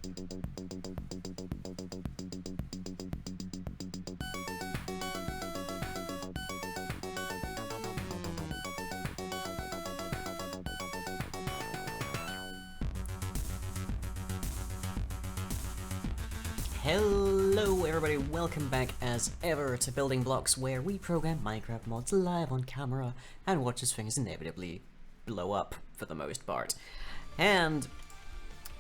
Hello everybody, welcome back as ever to Building Blocks, where we program Minecraft mods live on camera and watch as things inevitably blow up for the most part. And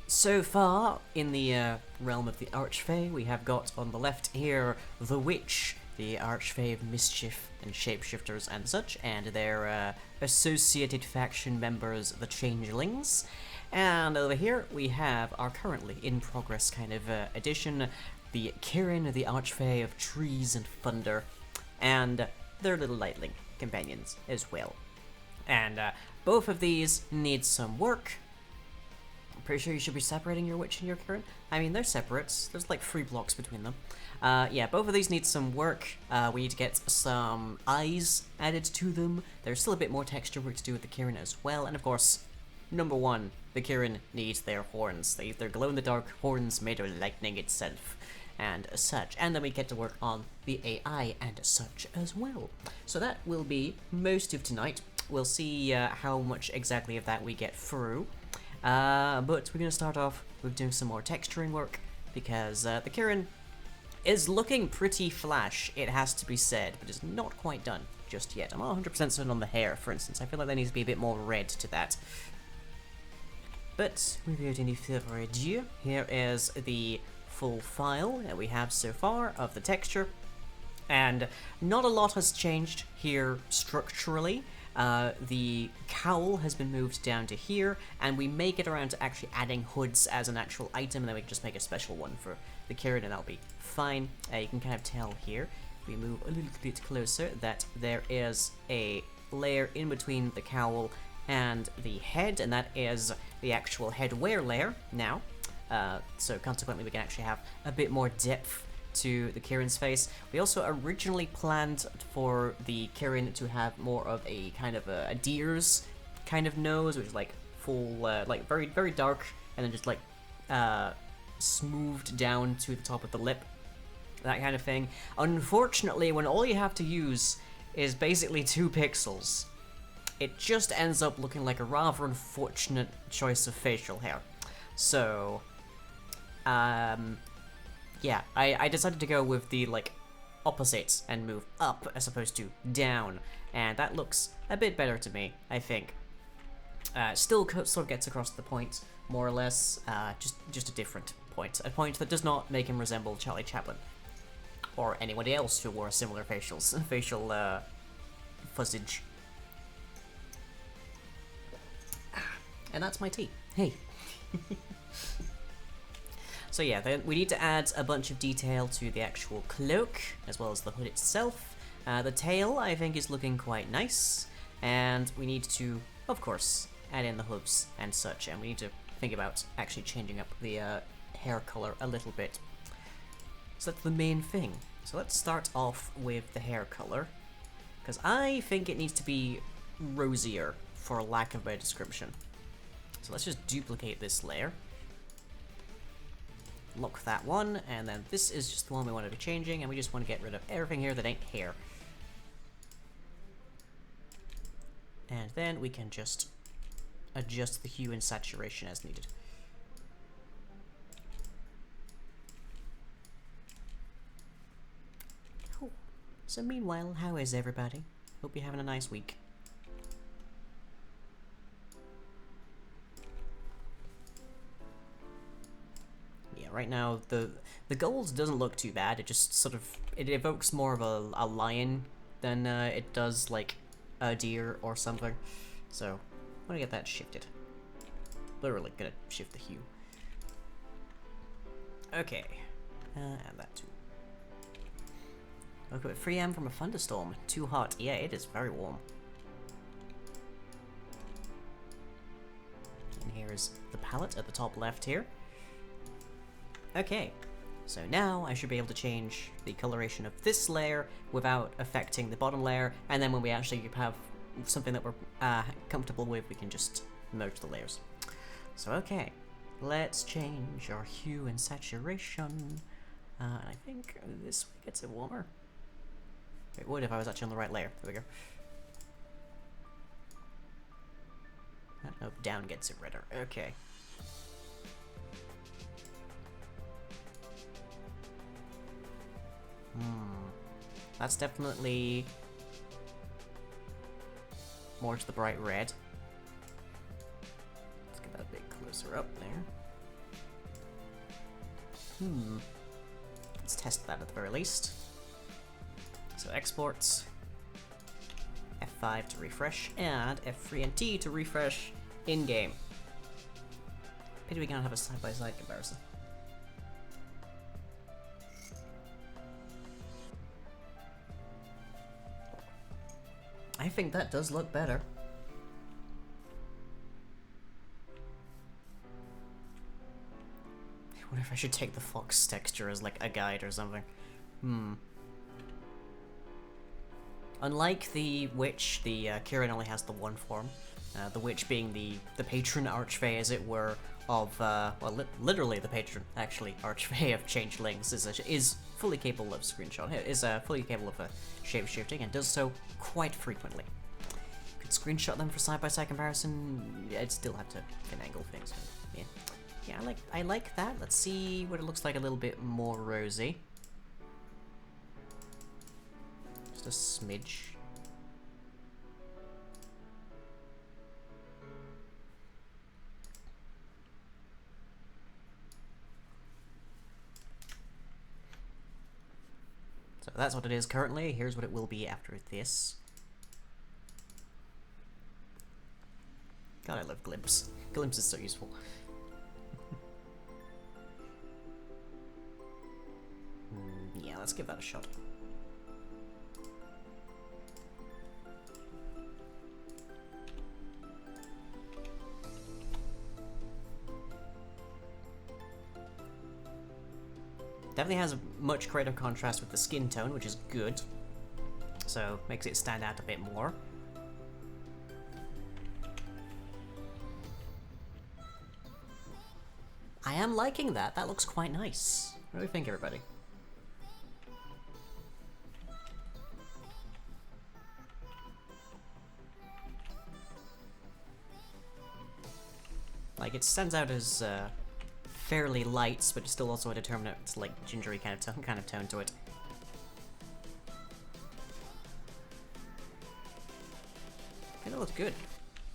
so far, in the realm of the archfey, we have got on the left here the witch, the archfey of mischief and shapeshifters and such, and their associated faction members, the changelings. And over here we have our currently in progress kind of addition, the Kirin, the archfey of trees and thunder, and their little lightling companions as well. And both of these need some work. I'm pretty sure you should be separating your witch and your Kirin. I mean, they're separate. There's like 3 blocks between them. Yeah, both of these need some work. We need to get some eyes added to them. There's still a bit more texture work to do with the Kirin as well, and of course, number 1, the Kirin needs their horns. They're glow-in-the-dark horns made of lightning itself, and such. And then we get to work on the AI and such as well. So that will be most of tonight. We'll see how much exactly of that we get through. But we're going to start off with doing some more texturing work, because the Kirin is looking pretty flash, it has to be said, but it's not quite done just yet. I'm not 100% certain on the hair, for instance. I feel like there needs to be a bit more red to that. But without any further ado, here is the full file that we have so far of the texture. And not a lot has changed here structurally. The cowl has been moved down to here, and we may get around to actually adding hoods as an actual item, and then we can just make a special one for the Kirin, and that'll be fine. You can kind of tell here, if we move a little bit closer, that there is a layer in between the cowl and the head, and that is the actual headwear layer now. So consequently we can actually have a bit more depth to the Kirin's face. We also originally planned for the Kirin to have more of a kind of a deer's kind of nose, which is like full, like very, very dark, and then just like smoothed down to the top of the lip, that kind of thing. Unfortunately, when all you have to use is basically 2 pixels, it just ends up looking like a rather unfortunate choice of facial hair. So, yeah, I decided to go with the, like, opposites and move up as opposed to down, and that looks a bit better to me, I think. Still sort of gets across the point, more or less, just a different point. A point that does not make him resemble Charlie Chaplin, or anybody else who wore similar facial fuzzage. And that's my tea. Hey. So yeah, then we need to add a bunch of detail to the actual cloak, as well as the hood itself. The tail, I think, is looking quite nice. And we need to, of course, add in the hooves and such. And we need to think about actually changing up the hair color a little bit. So that's the main thing. So let's start off with the hair color, because I think it needs to be rosier, for lack of a better description. So let's just duplicate this layer. Lock that one, and then this is just the one we want to be changing, and we just want to get rid of everything here that ain't hair. And then we can just adjust the hue and saturation as needed. Cool. So meanwhile, how is everybody? Hope you're having a nice week. Right now, the gold doesn't look too bad. It just sort of, it evokes more of a lion than it does like a deer or something. So I'm gonna get that shifted. Literally gonna shift the hue. Okay, and that too. Look at 3 AM from a thunderstorm. Too hot. Yeah, it is very warm. And here is the palette at the top left here. Okay, so now I should be able to change the coloration of this layer without affecting the bottom layer, and then when we actually have something that we're comfortable with, we can just merge the layers. So okay, Let's change our hue and saturation. And I think this way gets it warmer. It would if I was actually on the right layer. There we go. Nope, down gets it redder. Okay. That's definitely more to the bright red. Let's get that a bit closer up there. Let's test that at the very least. So exports, F5 to refresh, and F3 and T to refresh in-game. Pity we can't have a side-by-side comparison. I think that does look better. I wonder if I should take the fox texture as like a guide or something. Unlike the witch, the Kirin only has the one form. The witch being the patron archfey, as it were, of well, literally the patron, actually, archfey of changelings, is fully capable of fully capable of shape-shifting and does so quite frequently. Could screenshot them for side-by-side comparison. I'd still have to finagle things. Yeah, I like that. Let's see what it looks like a little bit more rosy. Just a smidge. So that's what it is currently. Here's what it will be after this. God, I love Glimpse. Glimpse is so useful. Yeah, let's give that a shot. Definitely has a much greater contrast with the skin tone, which is good. So, makes it stand out a bit more. I am liking that. That looks quite nice. What do you think, everybody? Like, it stands out as fairly light, but it's still also a determinate, like, gingery kind of tone to it. Okay, that looks good.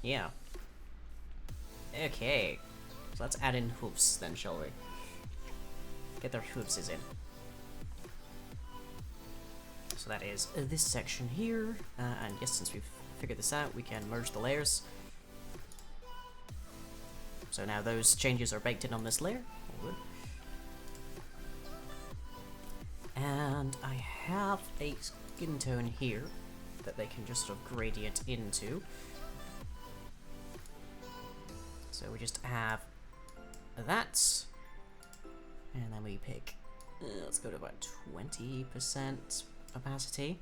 Yeah. Okay. So let's add in hoofs then, shall we? Get their hoofs in. So that is this section here, and yes, since we've figured this out, we can merge the layers. So now those changes are baked in on this layer. All good. And I have a skin tone here that they can just sort of gradient into. So we just have that, and then we pick, let's go to about 20% opacity.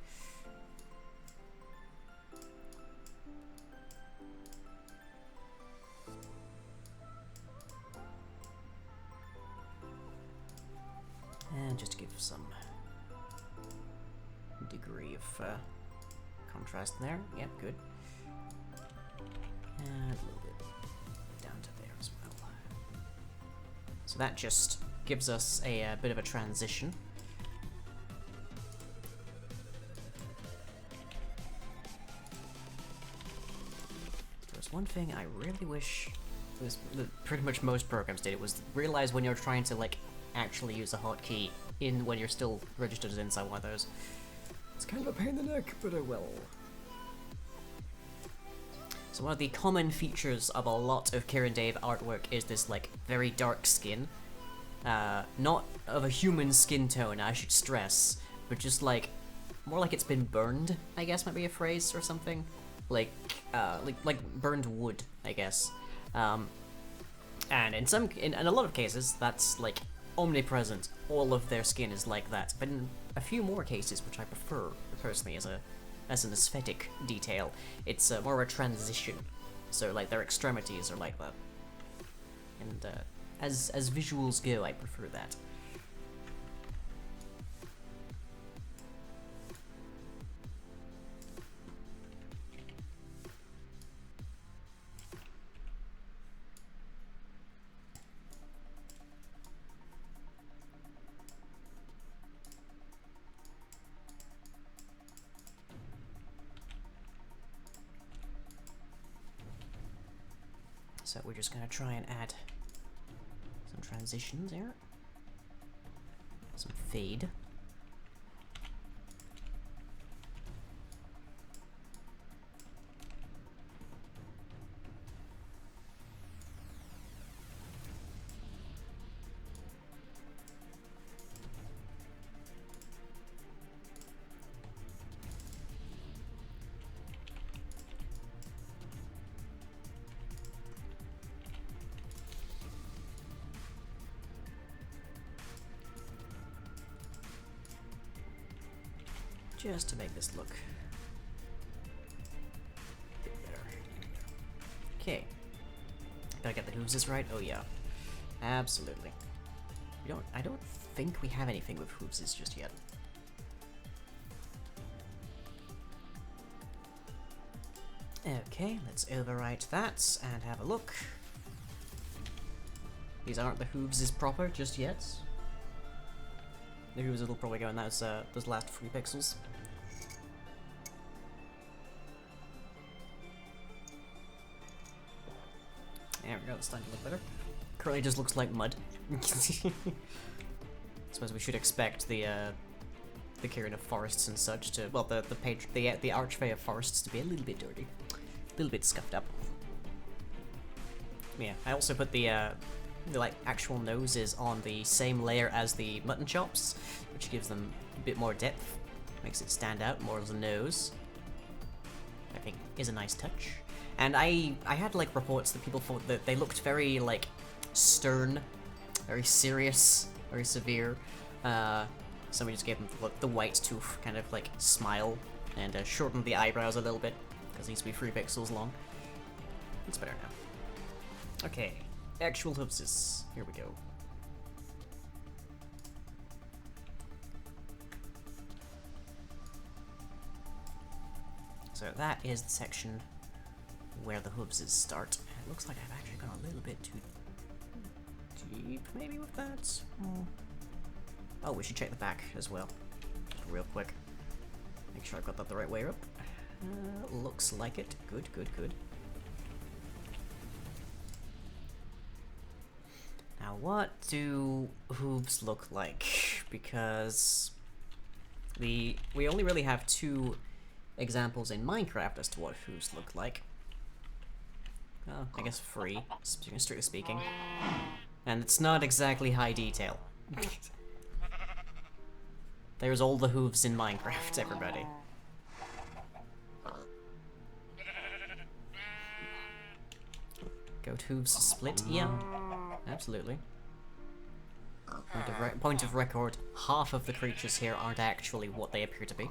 And just to give some degree of contrast there. Yep, good. And a little bit down to there as well. So that just gives us a bit of a transition. There's one thing I really wish pretty much most programs did. It was realize when you're trying to like actually use a hotkey when you're still registered as inside one of those. It's kind of a pain in the neck, but I will. So one of the common features of a lot of Kirin Dave artwork is this like very dark skin. Not of a human skin tone, I should stress, but just like more like it's been burned, I guess might be a phrase or something. Like burned wood, I guess. And in a lot of cases, that's like omnipresent. All of their skin is like that. But in a few more cases, which I prefer personally as an aesthetic detail, it's more of a transition. So like their extremities are like that. And as visuals go, I prefer that. So we're just gonna try and add some transitions there. Some fade. Just to make this look a bit better. Okay. Gotta get the hooves right? Oh yeah. Absolutely. I don't think we have anything with hooves just yet. Okay, let's overwrite that and have a look. These aren't the hooves proper just yet. The hooves will probably go in those last 3 pixels. There we go, it's starting to look better. Currently just looks like mud. Suppose we should expect the Kirin of forests and such to, well, the archfey of forests to be a little bit dirty, a little bit scuffed up. Yeah, I also put the like actual noses on the same layer as the mutton chops, which gives them a bit more depth, makes it stand out more as a nose. I think is a nice touch. And I had like reports that people thought that they looked very like stern, very serious, very severe. So we just gave them the white tooth kind of like smile and shortened the eyebrows a little bit because it needs to be 3 pixels long. It's better now. Okay, actual hooves. Here we go. So that is the section where the hooves start. It looks like I've actually gone a little bit too deep, maybe, with that. Oh, we should check the back as well, real quick. Make sure I've got that the right way up. Looks like it. Good, good, good. Now, what do hooves look like? Because we only really have 2 examples in Minecraft as to what hooves look like. Oh, I guess 3, strictly speaking. And it's not exactly high detail. There's all the hooves in Minecraft, everybody. Goat hooves split? Yeah, absolutely. Point of record, half of the creatures here aren't actually what they appear to be.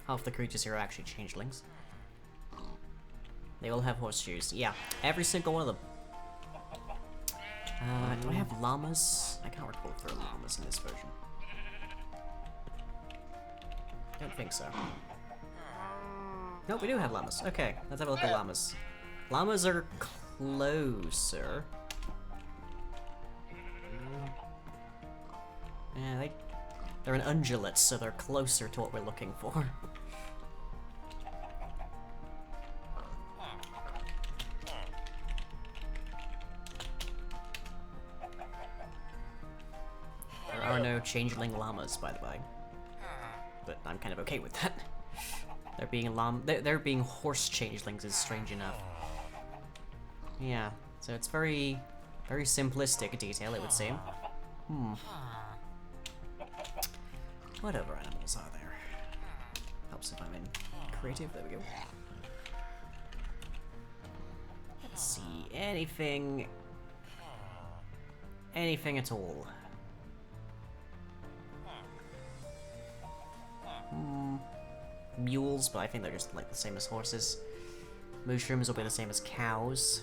Half the creatures here are actually changelings. They all have horseshoes. Yeah, every single one of them. Do I have llamas? I can't recall if there are llamas in this version. I don't think so. Nope, we do have llamas. Okay, let's have a look at llamas. Llamas are closer. Yeah, they're an ungulate, so they're closer to what we're looking for. There are no changeling llamas, by the way. But I'm kind of okay with that. There being horse changelings is strange enough. Yeah, so it's very, very simplistic detail, it would seem. What other animals are there? Helps if I'm in creative. There we go. Let's see, anything at all. Mules, but I think they're just like the same as horses. Mushrooms will be the same as cows.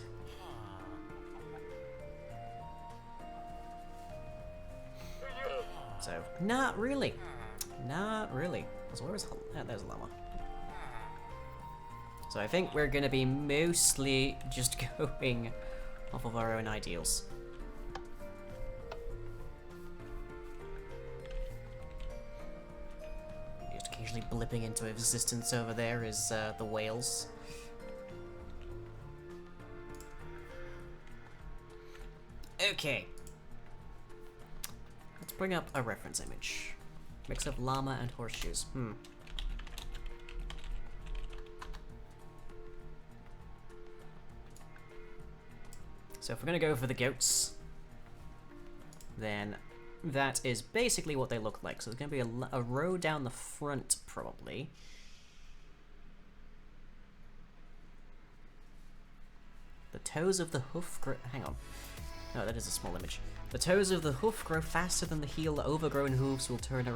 Not really. Not really. So where's there's a llama. So I think we're gonna be mostly just going off of our own ideals. Just occasionally blipping into existence over there is the whales. Okay. Let's bring up a reference image. Mix of llama and horseshoes. So if we're gonna go for the goats, then that is basically what they look like. So there's gonna be a row down the front, probably. The toes of the hoof grow. Hang on. No, that is a small image. The toes of the hoof grow faster than the heel. The overgrown hooves will turn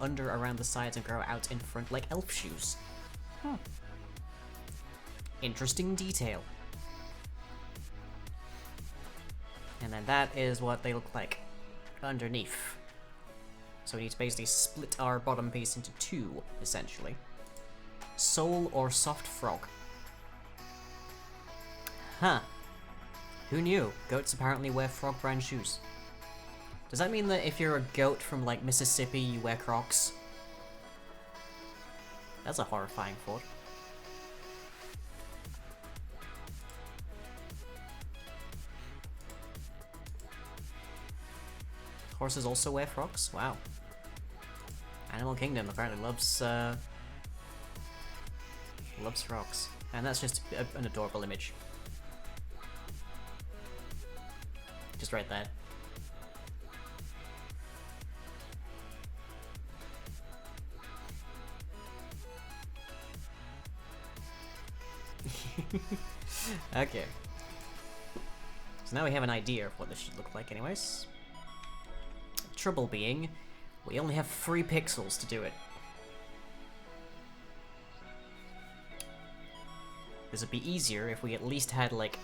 under around the sides and grow out in front like elf shoes. Interesting detail. And then that is what they look like underneath. So we need to basically split our bottom piece into two, essentially. Sole or soft frog. Huh. Who knew? Goats apparently wear frog brand shoes. Does that mean that if you're a goat from, like, Mississippi, you wear Crocs? That's a horrifying thought. Horses also wear frogs? Wow. Animal Kingdom apparently loves frogs. And that's just an adorable image. Just right there. Okay. So now we have an idea of what this should look like anyways. Trouble being, we only have 3 pixels to do it. This would be easier if we at least had, like,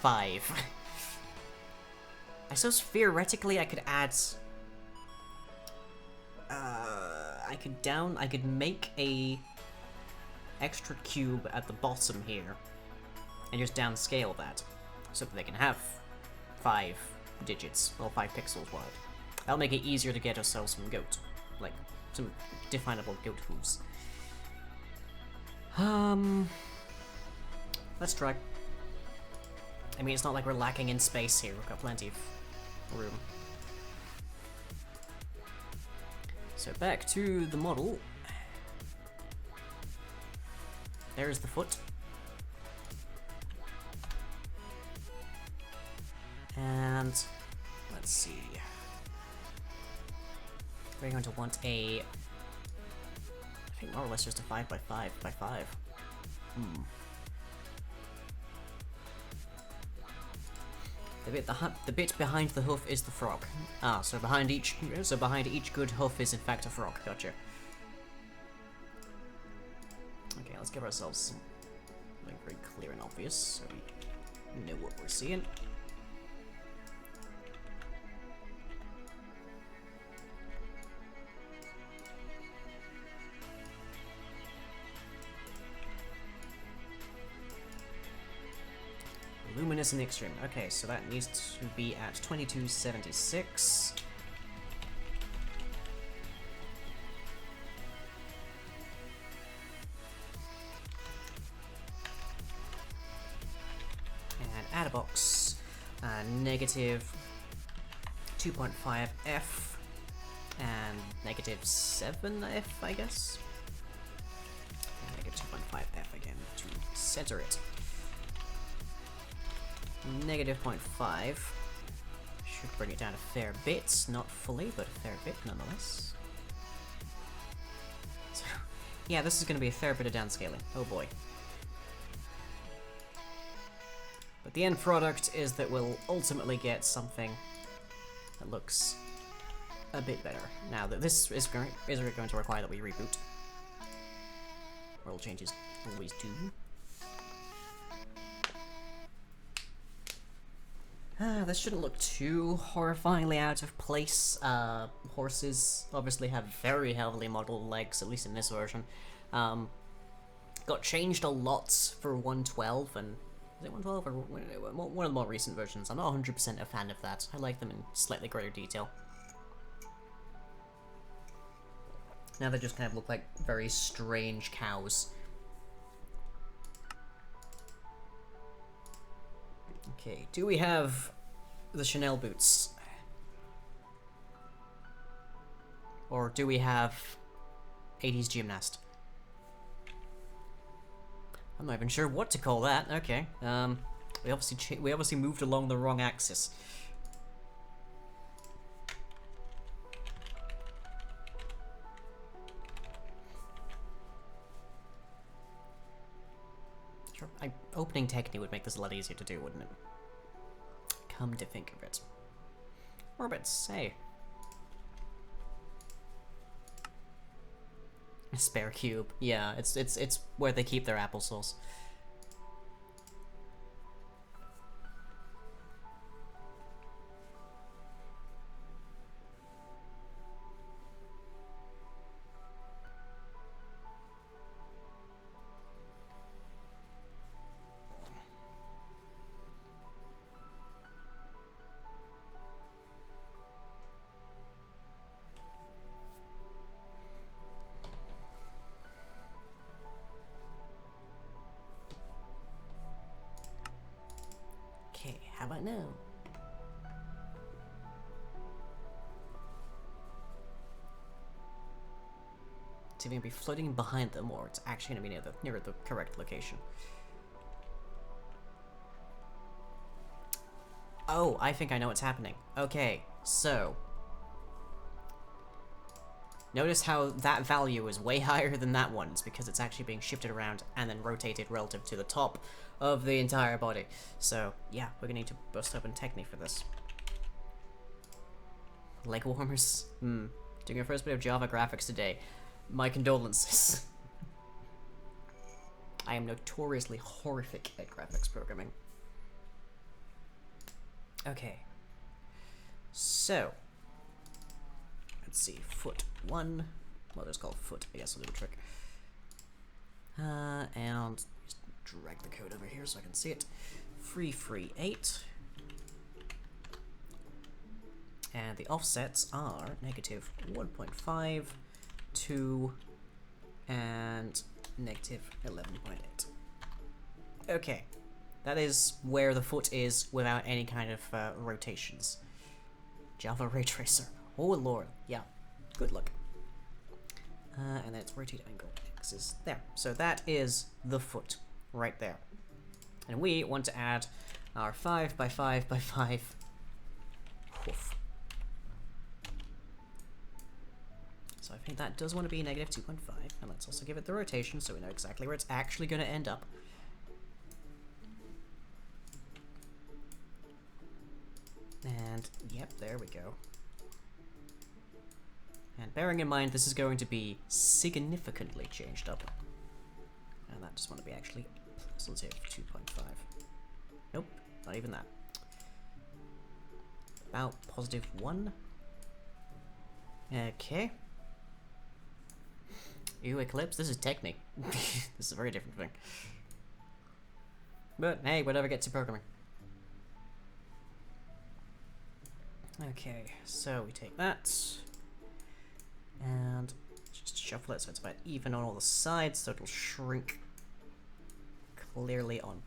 5. I suppose theoretically I could add... I could make a extra cube at the bottom here and just downscale that so that they can have 5 digits, or 5 pixels wide. That'll make it easier to get ourselves some goat, like some definable goat hooves. Let's try. I mean, it's not like we're lacking in space here, we've got plenty of room. So back to the model. There's the foot. And let's see. We're going to want a, I think more or less just a 5 by 5 by 5. The bit behind the hoof is the frog. Ah, so behind each good hoof is in fact a frog. Gotcha. Okay, let's give ourselves something very clear and obvious so we know what we're seeing. Luminous in the extreme. Okay, so that needs to be at 2276. And add a box. Negative 2.5 F and negative 7 F, I guess. And negative 2.5 F again to center it. Negative 0.5 should bring it down a fair bit, not fully, but a fair bit nonetheless. So, yeah, this is going to be a fair bit of downscaling. Oh boy. But the end product is that we'll ultimately get something that looks a bit better. Now that this is going to require that we reboot. World changes always do. This shouldn't look too horrifyingly out of place. Horses obviously have very heavily modeled legs, at least in this version. Got changed a lot for 112, and is it 112 or one of the more recent versions? I'm not 100% a fan of that. I like them in slightly greater detail. Now they just kind of look like very strange cows. Okay, do we have the Chanel boots? Or do we have 80s gymnast? I'm not even sure what to call that. Okay, we obviously moved along the wrong axis. Sure, opening technique would make this a lot easier to do, wouldn't it? Come to think of it. Orbits, hey. A spare cube. Yeah, it's where they keep their applesauce. How about now? It's either going to be floating behind them, or it's actually going to be near the correct location. Oh, I think I know what's happening. Okay, so notice how that value is way higher than that one. It's because it's actually being shifted around and then rotated relative to the top of the entire body. So, yeah, we're gonna need to bust open Technique for this. Leg warmers? Doing our first bit of Java graphics today. My condolences. I am notoriously horrific at graphics programming. Okay. So, let's see, foot 1. Well, it's called foot, I guess I'll do the trick. And just drag the code over here so I can see it. Free 8. And the offsets are negative 1.5, 2, and negative 11.8. Okay. That is where the foot is without any kind of rotations. Java Ray Tracer. Oh lord, yeah. Good luck. And then its rotate angle X is there. So that is the foot right there. And we want to add our 5 by 5 by 5 hoof. So I think that does want to be negative 2.5. And let's also give it the rotation so we know exactly where it's actually going to end up. And, yep, there we go. And bearing in mind this is going to be significantly changed up. And that just want to be actually positive 2.5. Nope, not even that. About positive 1. Okay. Ew, Eclipse, this is Technique. This is a very different thing. But, hey, whatever gets you programming. Okay, so we take that, and just shuffle it so it's about even on all the sides, so it'll shrink clearly on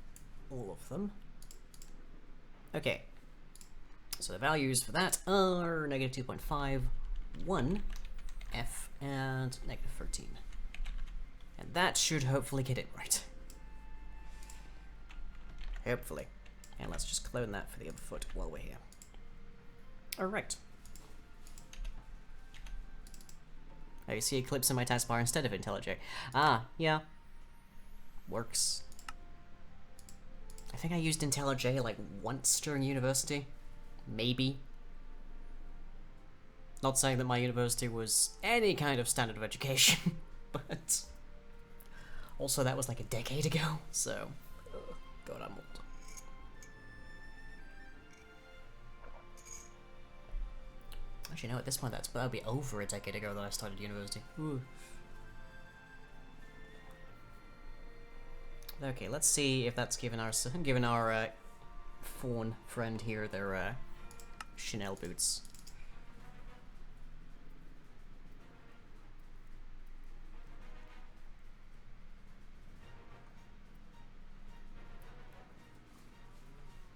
all of them. Okay, so the values for that are negative 2.5, 1, F, and negative 13. And that should hopefully get it right. Hopefully. And let's just clone that for the other foot while we're here. Alright. Oh, you see Eclipse in my taskbar instead of IntelliJ. Ah, yeah. Works. I think I used IntelliJ like once during university. Maybe. Not saying that my university was any kind of standard of education, but also that was like a decade ago, so God, I'm old. Actually, no, at this point, that'll be over a decade ago that I started university. Ooh. Okay, let's see if that's given our fawn friend here their Chanel boots.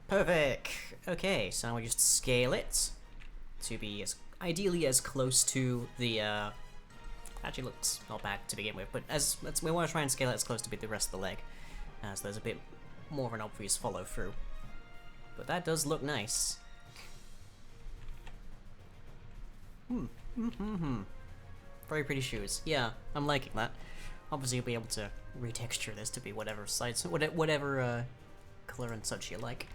Perfect. Okay, so now we just scale it to be ideally as close to the. Actually, looks not bad to begin with, but we want to try and scale it as close to be the rest of the leg, so there's a bit more of an obvious follow through. But that does look nice. Very pretty shoes. Yeah, I'm liking that. Obviously, you'll be able to retexture this to be whatever size, whatever color and such you like.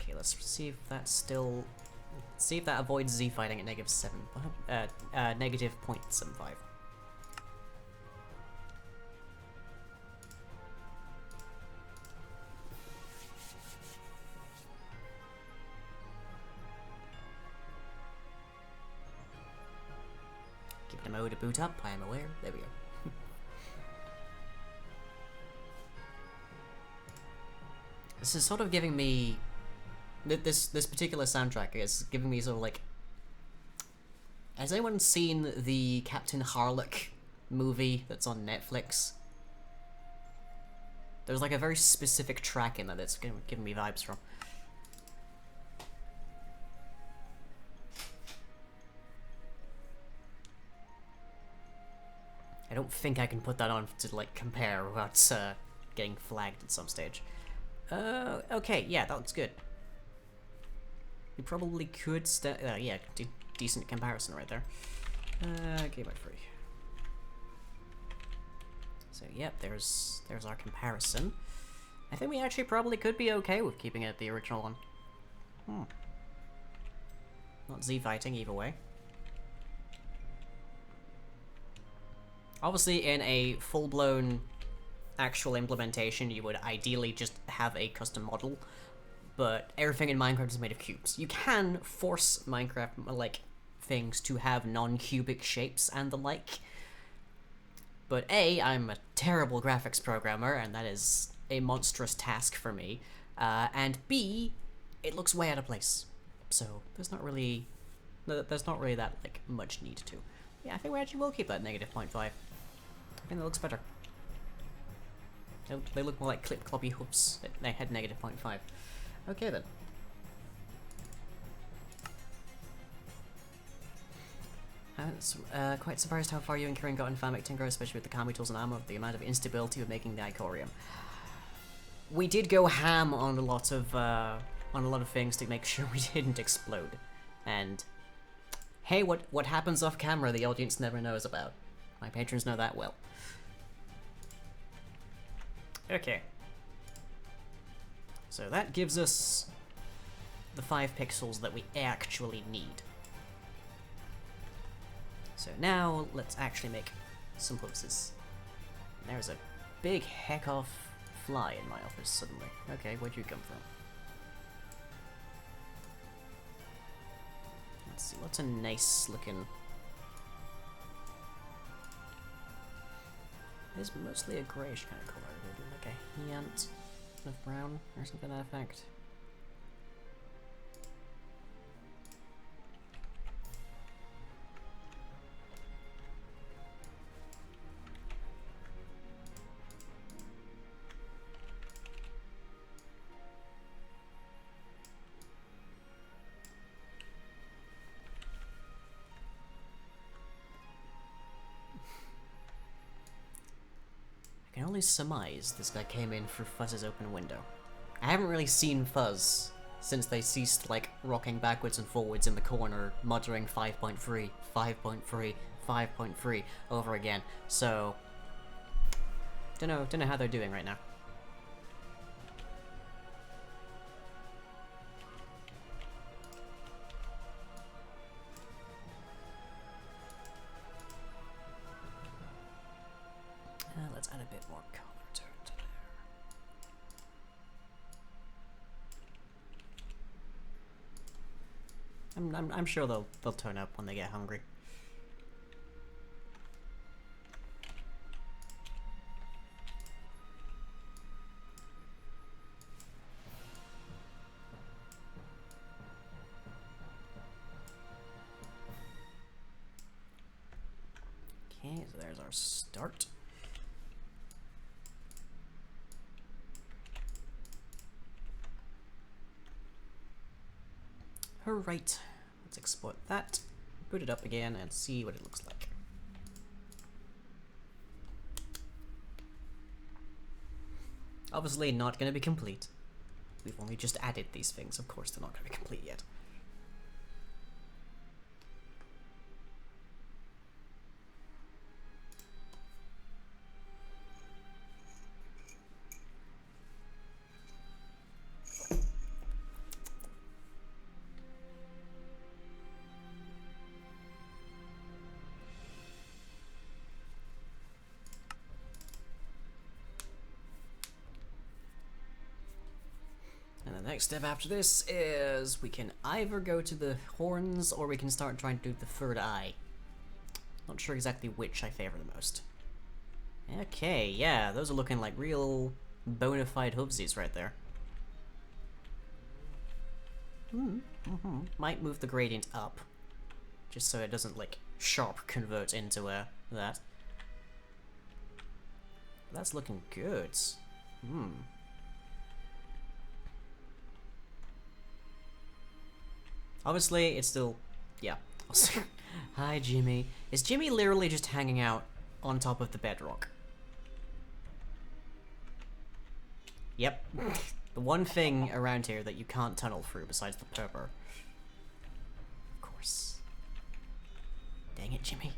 Okay, let's see if that's still. See if that avoids Z fighting at negative 0.75. Give the mode a boot up, I am aware. There we go. This is sort of giving me. This particular soundtrack is giving me sort of like. Has anyone seen the Captain Harlock movie that's on Netflix? There's like a very specific track in that that's giving me vibes from. I don't think I can put that on to like compare without getting flagged at some stage. Okay, yeah, that looks good. You probably could yeah, decent comparison right there. Game by free. So yep, there's our comparison. I think we actually probably could be okay with keeping it the original one. Not Z fighting either way. Obviously, in a full-blown actual implementation, you would ideally just have a custom model. But everything in Minecraft is made of cubes. You can force Minecraft, like, things to have non-cubic shapes and the like. But A, I'm a terrible graphics programmer, and that is a monstrous task for me. And B, it looks way out of place. So there's not really that, like, much need to. Yeah, I think we actually will keep that negative 0.5. I think that looks better. They look more like clip-cloppy hoops. They had negative 0.5. Okay then. I'm quite surprised how far you and Kirin got in Farming Tinker, especially with the Kami tools and armor, the amount of instability of making the Icorium. We did go ham on a lot of things to make sure we didn't explode. And hey, what happens off camera the audience never knows about. My patrons know that well. Okay. So that gives us the 5 pixels that we actually need. So now let's actually make some hooves. There's a big heck of fly in my office suddenly. Okay, where'd you come from? Let's see, what's a nice looking... It's mostly a greyish kind of colour, maybe like a hint of brown or something to that effect. I can only surmise this guy came in through Fuzz's open window. I haven't really seen Fuzz since they ceased, like, rocking backwards and forwards in the corner, muttering 5.3, 5.3, 5.3 over again. So, don't know how they're doing right now. Let's add a bit more color to it there. I'm sure they'll turn up when they get hungry. Okay, so there's our start. Alright, let's export that, boot it up again, and see what it looks like. Obviously not going to be complete. We've only just added these things, of course they're not going to be complete yet. And the next step after this is we can either go to the horns or we can start trying to do the third eye. Not sure exactly which I favor the most. Okay, yeah, those are looking like real bona fide hoofsies right there. Might move the gradient up, just so it doesn't like sharp convert into that. That's looking good. Obviously, it's still... yeah. Hi, Jimmy. Is Jimmy literally just hanging out on top of the bedrock? Yep. The one thing around here that you can't tunnel through besides the purpur. Of course. Dang it, Jimmy.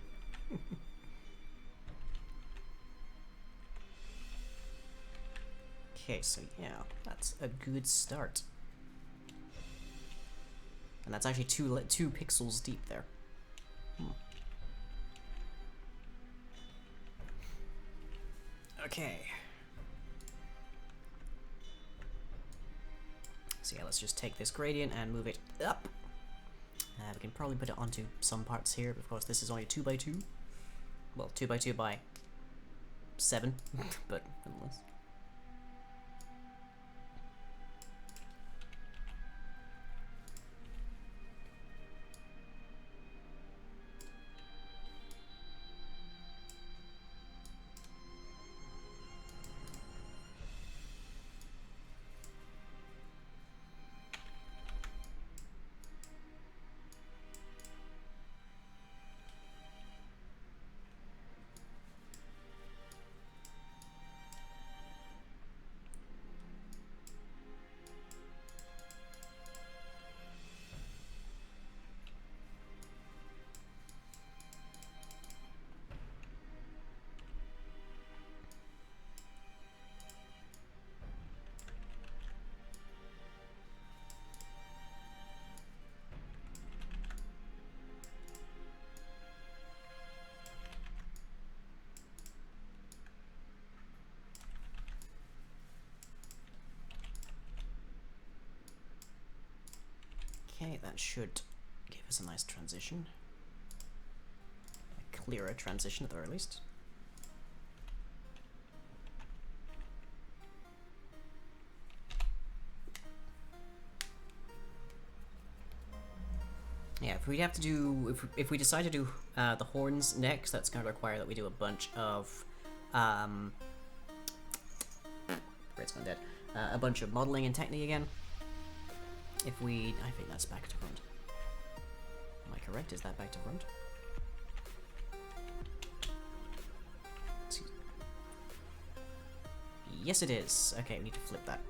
Okay, so yeah, that's a good start. And that's actually two pixels deep there. Okay. So yeah, let's just take this gradient and move it up. We can probably put it onto some parts here, but of course this is only 2x2. Well, 2x2 by 7, but nonetheless. Okay, that should give us a nice transition. A clearer transition at the very least. Yeah, if we have to do, if we decide to do the horns next, that's going to require that we do a bunch of, Red's gone dead. A bunch of modeling and technique again. If we... I think that's back to front. Am I correct? Is that back to front? Yes, it is. Okay, we need to flip that.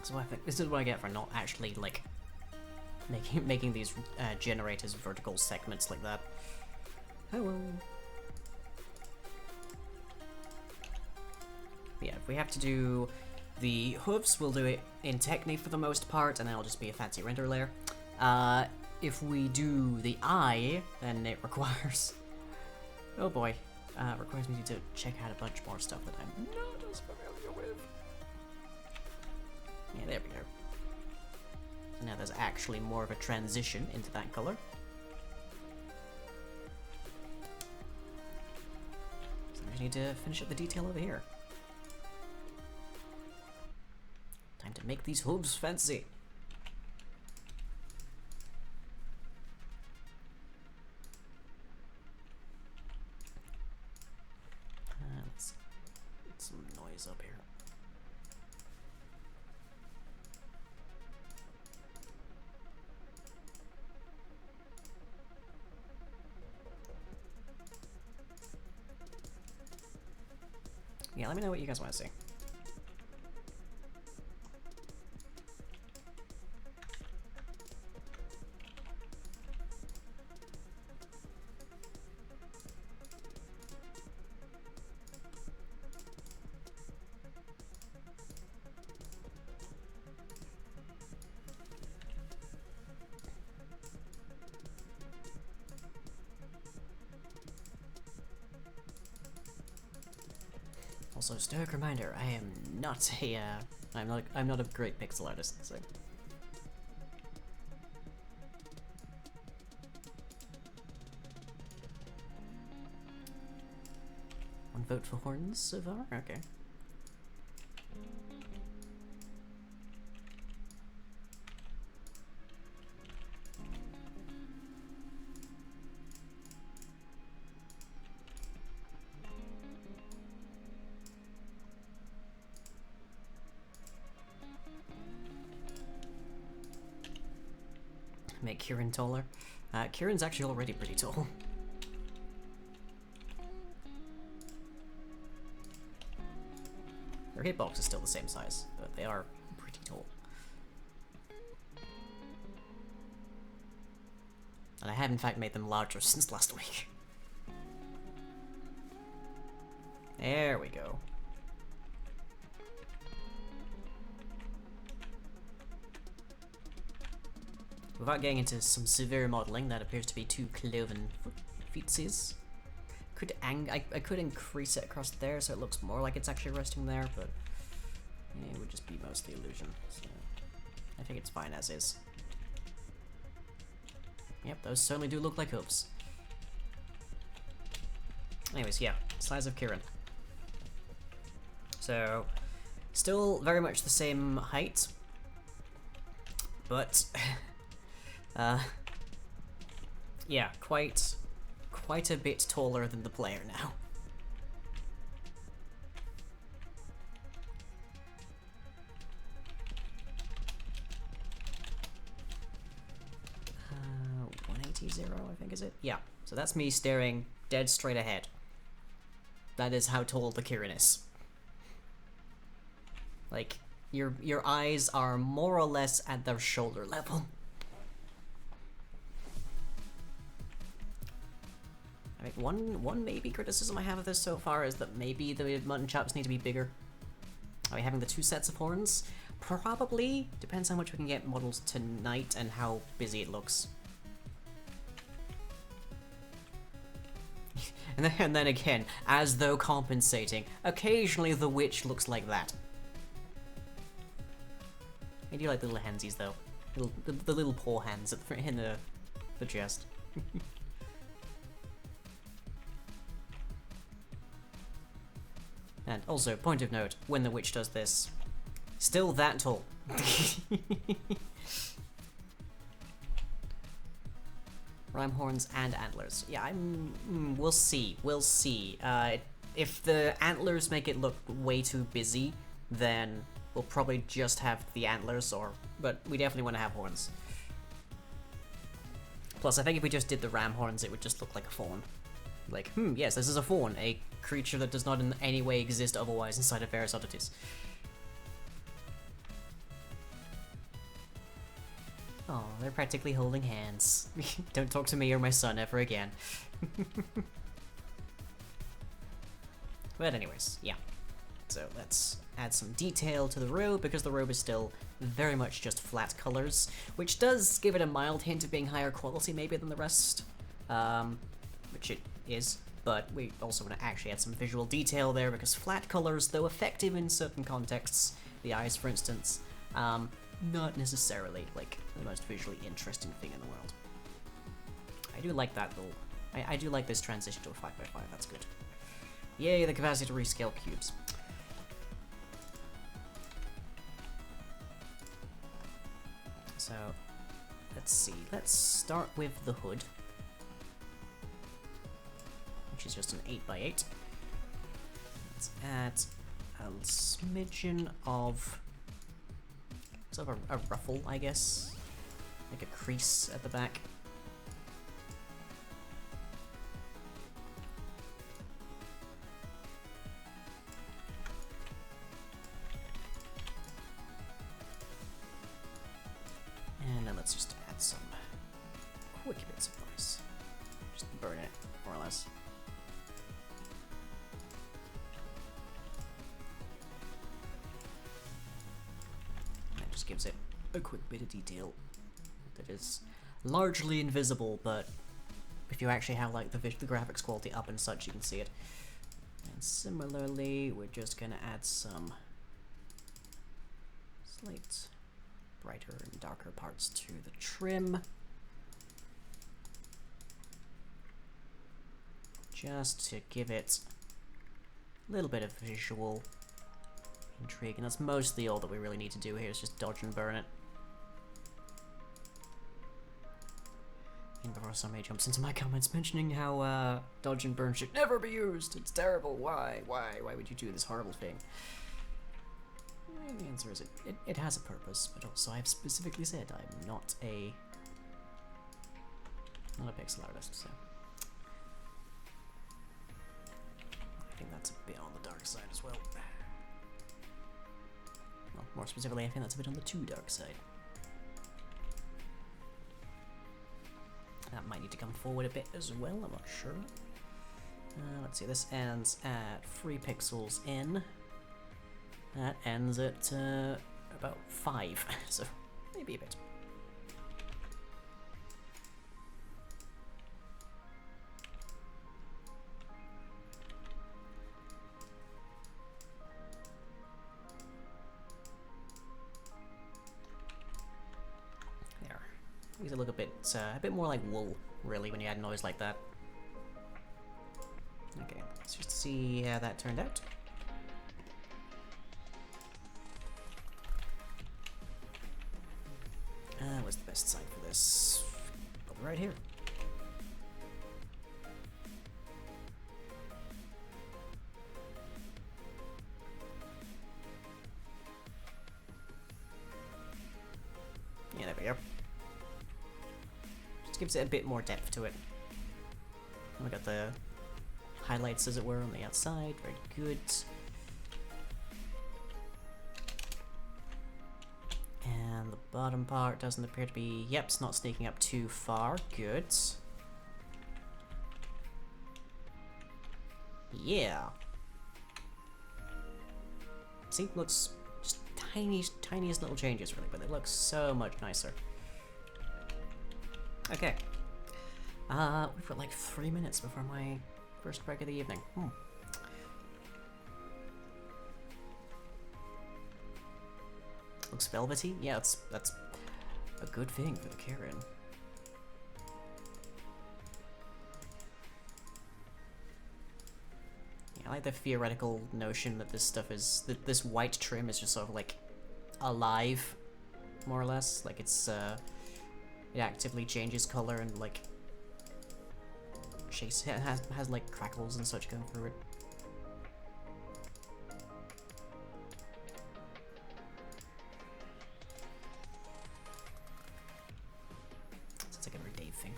So I think this is what I get for not actually, like, making these generators vertical segments like that. Oh well. Yeah, if we have to do the hooves, we'll do it in Technique for the most part, and then it'll just be a fancy render layer. if we do the eye, then it requires... Oh boy. Requires me to check out a bunch more stuff that I'm not as familiar with. Yeah, there we go. So now there's actually more of a transition into that color. So I just need to finish up the detail over here. Time to make these hooves fancy. Let's get some noise up here. Yeah, let me know what you guys want to see. Also, stoic reminder: I am not a, I'm not a great pixel artist. So. One vote for horns so far. Okay. Make Kirin taller. Kirin's actually already pretty tall. Their hitbox is still the same size, but they are pretty tall. And I have in fact made them larger since last week. There we go. Without getting into some severe modeling, that appears to be 2 cloven feetsies. I could increase it across there so it looks more like it's actually resting there, but yeah, it would just be mostly illusion. So I think it's fine as is. Yep, those certainly do look like hooves. Anyways, yeah, size of Kirin. So, still very much the same height, but yeah, quite a bit taller than the player now. Uh, 180, I think, is it? Yeah, so that's me staring dead straight ahead. That is how tall the Kirin is. Like, your eyes are more or less at their shoulder level. I mean, one maybe criticism I have of this so far is that maybe the mutton chops need to be bigger. Are we having the 2 sets of horns? Probably. Depends how much we can get models tonight and how busy it looks. and then again, as though compensating, occasionally the witch looks like that. I do like the little handsies though. The little paw hands at in the chest. And also, point of note, when the witch does this, still that tall. Ram horns and antlers. Yeah, we'll see. We'll see. If the antlers make it look way too busy, then we'll probably just have the antlers, but we definitely want to have horns. Plus, I think if we just did the ram horns, it would just look like a fawn. Like, yes, this is a fawn, a creature that does not in any way exist otherwise inside of various oddities. Oh, they're practically holding hands. Don't talk to me or my son ever again. But anyways, yeah. So let's add some detail to the robe, because the robe is still very much just flat colors, which does give it a mild hint of being higher quality maybe than the rest, which it is, but we also want to actually add some visual detail there, because flat colors, though effective in certain contexts, the eyes for instance, not necessarily like the most visually interesting thing in the world. I do like that though. I do like this transition to a 5x5, that's good. Yay, the capacity to rescale cubes. So, let's see. Let's start with the hood, which is just an 8x8. Let's add a smidgen of sort of a ruffle, I guess, like a crease at the back. And then let's just add some quick bits of noise. Just burn it, more or less. That just gives it a quick bit of detail that is largely invisible, but if you actually have like the graphics quality up and such, you can see it. And similarly, we're just gonna add some slight brighter and darker parts to the trim, just to give it a little bit of visual intrigue, and that's mostly all that we really need to do here, is just dodge and burn it. And before somebody jumps into my comments mentioning how dodge and burn should never be used, it's terrible, why would you do this horrible thing? The answer is it has a purpose, but also I've specifically said I'm not a pixel artist, so I think that's a bit on the dark side as well. Well, more specifically, I think that's a bit on the too dark side. That might need to come forward a bit as well, I'm not sure. Let's see, this ends at 3 pixels in. That ends at about 5, so maybe a bit. There. These look a bit more like wool, really, when you add noise like that. Okay, let's just see how that turned out. What's the best side for this? Over right here. Yeah, there we go. Just gives it a bit more depth to it. And we got the highlights, as it were, on the outside. Very good. And the bottom part doesn't appear to be... Yep, it's not sneaking up too far. Good. Yeah. See, looks just tiniest little changes, really, but they look so much nicer. Okay. We've got like 3 minutes before my first break of the evening. Looks velvety? Yeah, that's a good thing for the Kirin. Yeah, I like the theoretical notion that this stuff is... that this white trim is just sort of like alive, more or less. Like it's it actively changes color and like has like crackles and such going through it. It's like a everyday thing.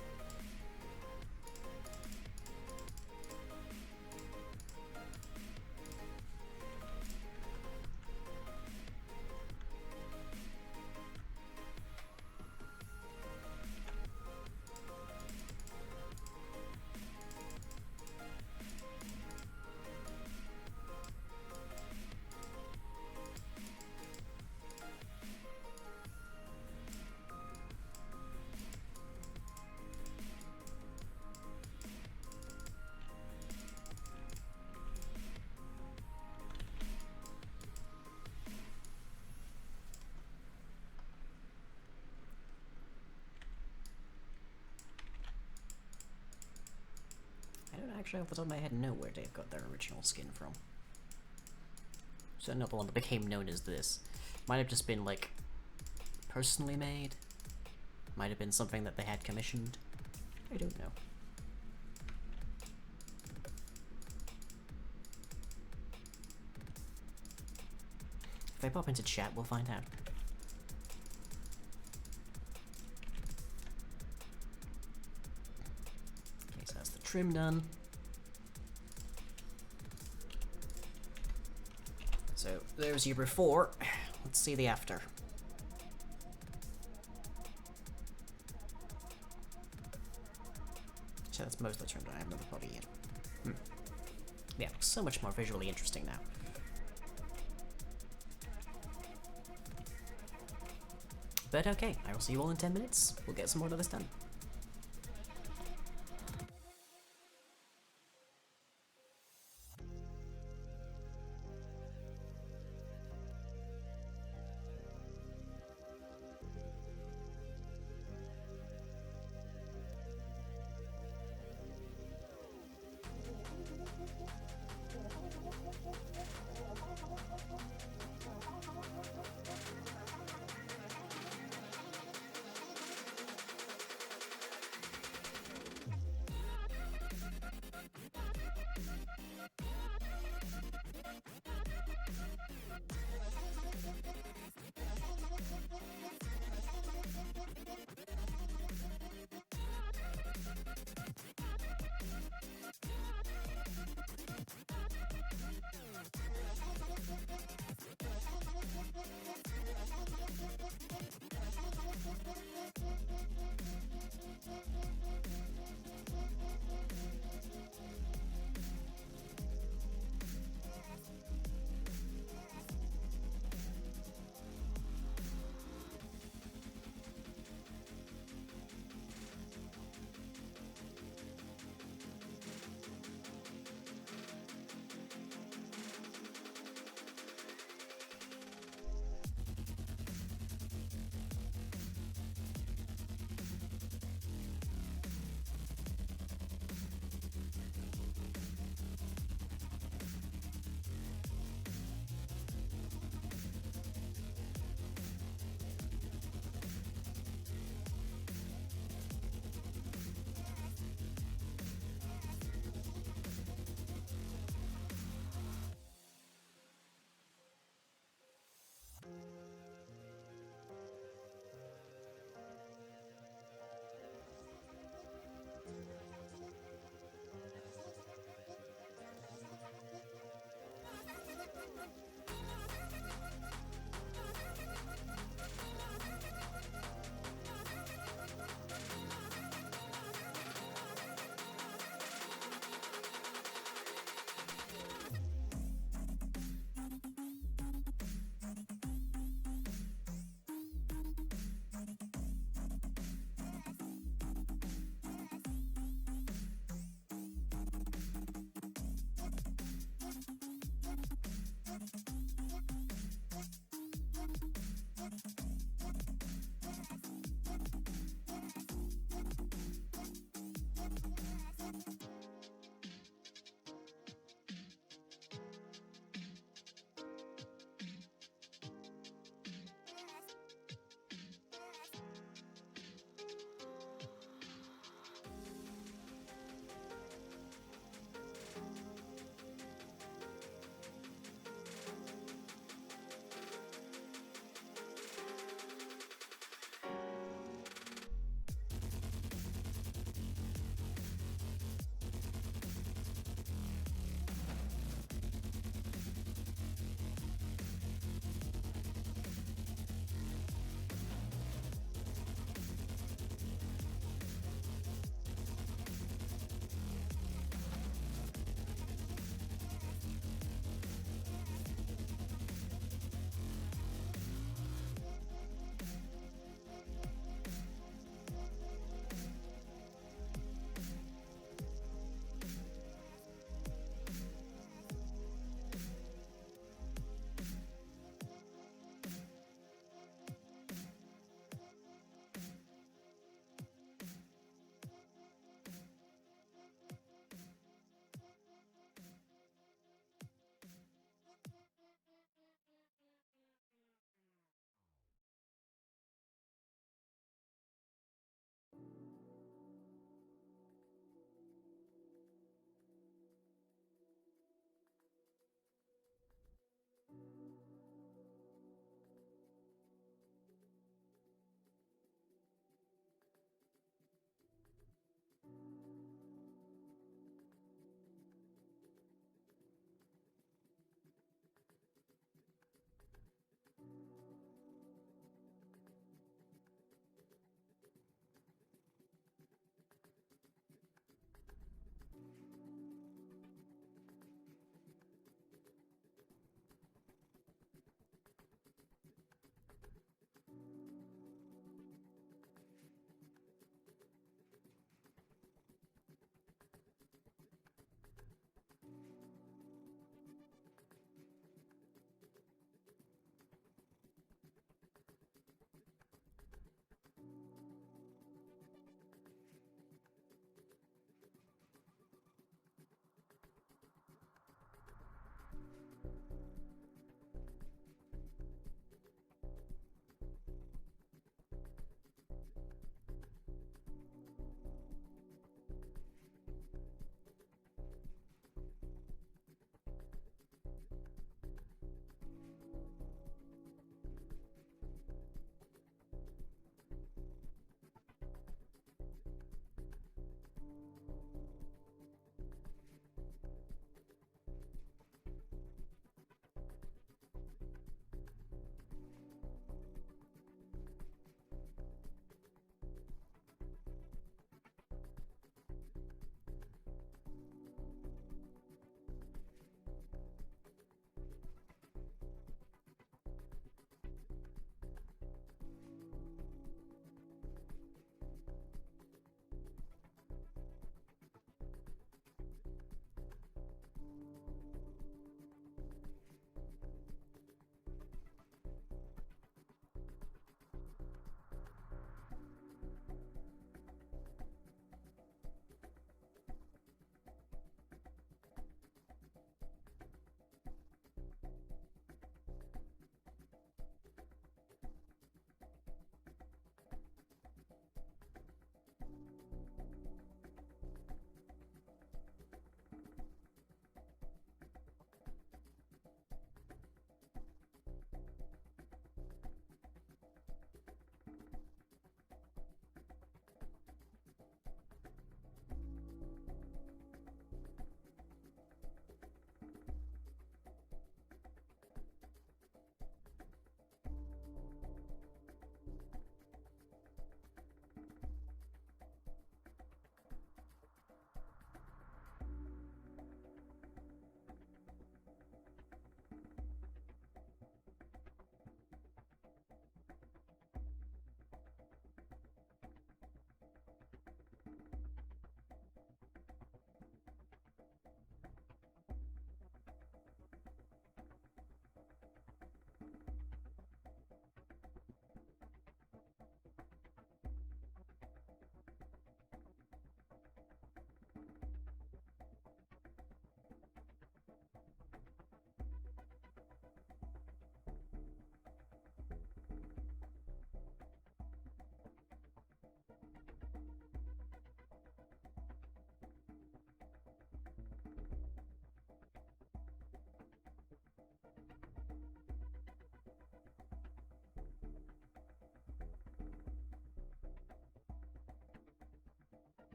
actually off the top of my head know where they've got their original skin from. So not the one that became known as this. Might have just been, like, personally made. Might have been something that they had commissioned. I don't know. If I pop into chat, we'll find out. Okay, so that's the trim done. So there's your before. Let's see the after. So that's mostly trimmed down. I have another body yet. Yeah, so much more visually interesting now. But okay, I will see you all in 10 minutes. We'll get some more of this done.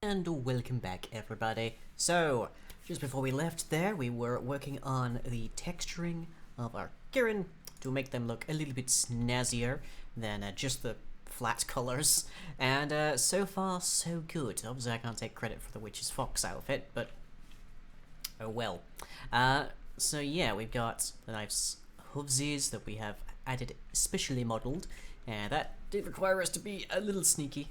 And welcome back, everybody. So, just before we left there, we were working on the texturing of our Kirin to make them look a little bit snazzier than just the flat colors. And so far, so good. Obviously, I can't take credit for the Witch's Fox outfit, but oh well. So yeah, we've got the knife's hoofsies that we have added, specially modeled, and that did require us to be a little sneaky.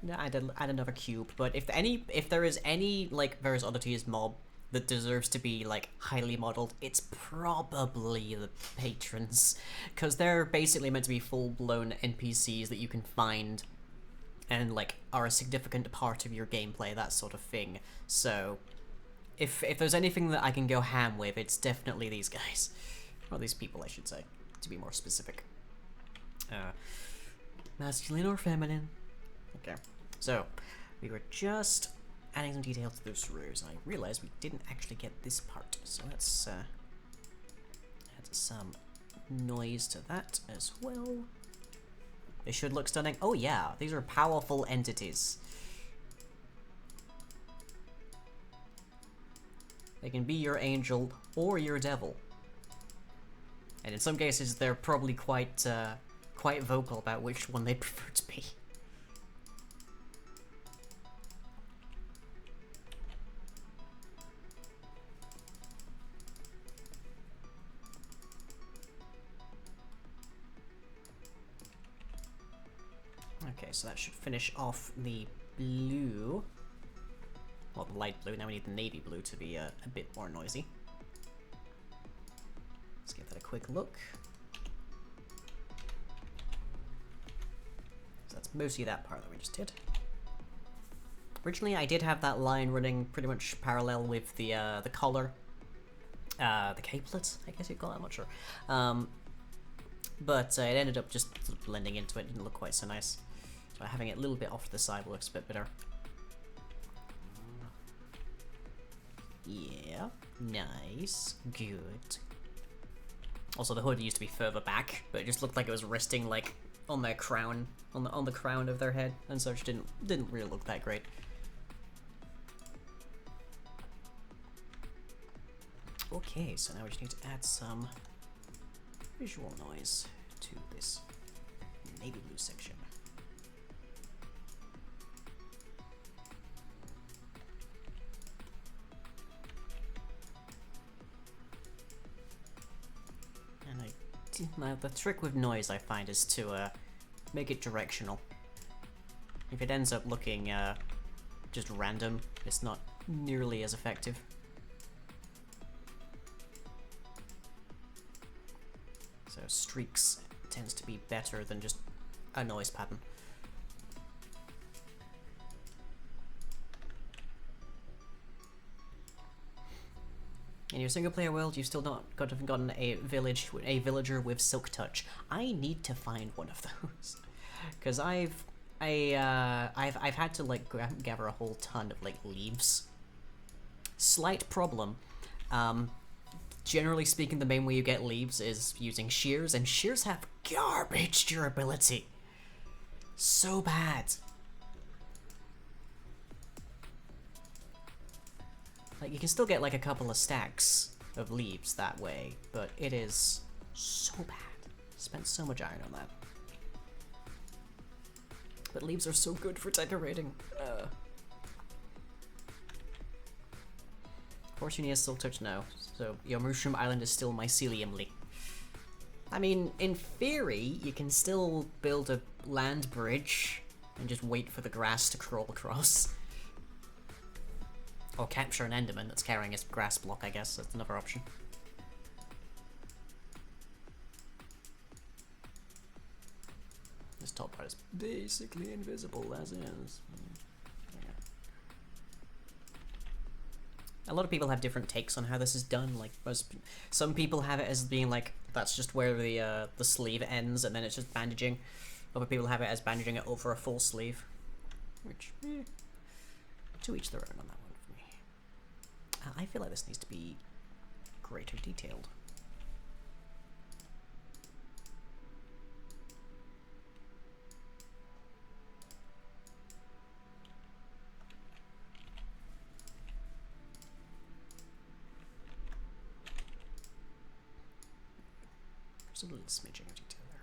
Add another cube, but if there is any like various oddities mob that deserves to be like highly modeled, it's probably the patrons, because they're basically meant to be full-blown NPCs that you can find and like are a significant part of your gameplay, that sort of thing. So if there's anything that I can go ham with, it's definitely these guys, or these people, I should say, to be more specific. Masculine or feminine? Okay, so we were just adding some detail to those rows, and I realized we didn't actually get this part, so let's add some noise to that as well. They should look stunning. Oh yeah, these are powerful entities. They can be your angel or your devil, and in some cases they're probably quite vocal about which one they prefer to be. Okay, so that should finish off the blue. Well, the light blue. Now we need the navy blue to be a bit more noisy. Let's give that a quick look. So that's mostly that part that we just did. Originally, I did have that line running pretty much parallel with the collar, the capelet, I guess you'd call it. I'm not sure. But it ended up just sort of blending into it. Didn't look quite so nice. So having it a little bit off to the side works a bit better. Yeah, nice, good. Also, the hood used to be further back, but it just looked like it was resting like on their crown, on the crown of their head, and so it just didn't really look that great. Okay, so now we just need to add some visual noise to this navy blue section. And the trick with noise, I find, is to make it directional. If it ends up looking just random, it's not nearly as effective. So streaks tends to be better than just a noise pattern. In your single-player world, you've still not gotten a villager with silk touch. I need to find one of those, because I've had to like gather a whole ton of like leaves. Slight problem. Generally speaking, the main way you get leaves is using shears, and shears have garbage durability. So bad. Like, you can still get like a couple of stacks of leaves that way, but it is so bad. Spent so much iron on that. But leaves are so good for decorating. Fortuny has silk touch now, so your Mushroom Island is still myceliumly. I mean, in theory, you can still build a land bridge and just wait for the grass to crawl across. Or capture an Enderman that's carrying his grass block, I guess. That's another option. This top part is basically invisible, as is. Yeah. A lot of people have different takes on how this is done. Like, some people have it as being like, that's just where the sleeve ends, and then it's just bandaging. Other people have it as bandaging it over a full sleeve. Which, to each their own on that one. I feel like this needs to be greater detailed. Just a little smidging of detail there.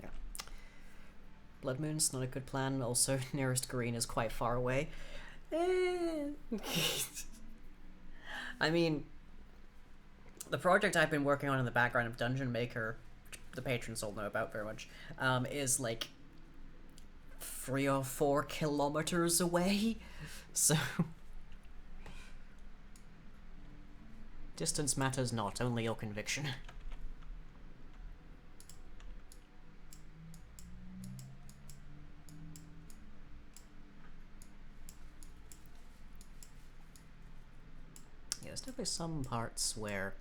Yeah. Blood Moon's not a good plan. Also, nearest green is quite far away. I mean, the project I've been working on in the background of Dungeon Maker, which the patrons all know about very much, is like 3 or 4 kilometers away. So distance matters not, only your conviction. There's definitely some parts where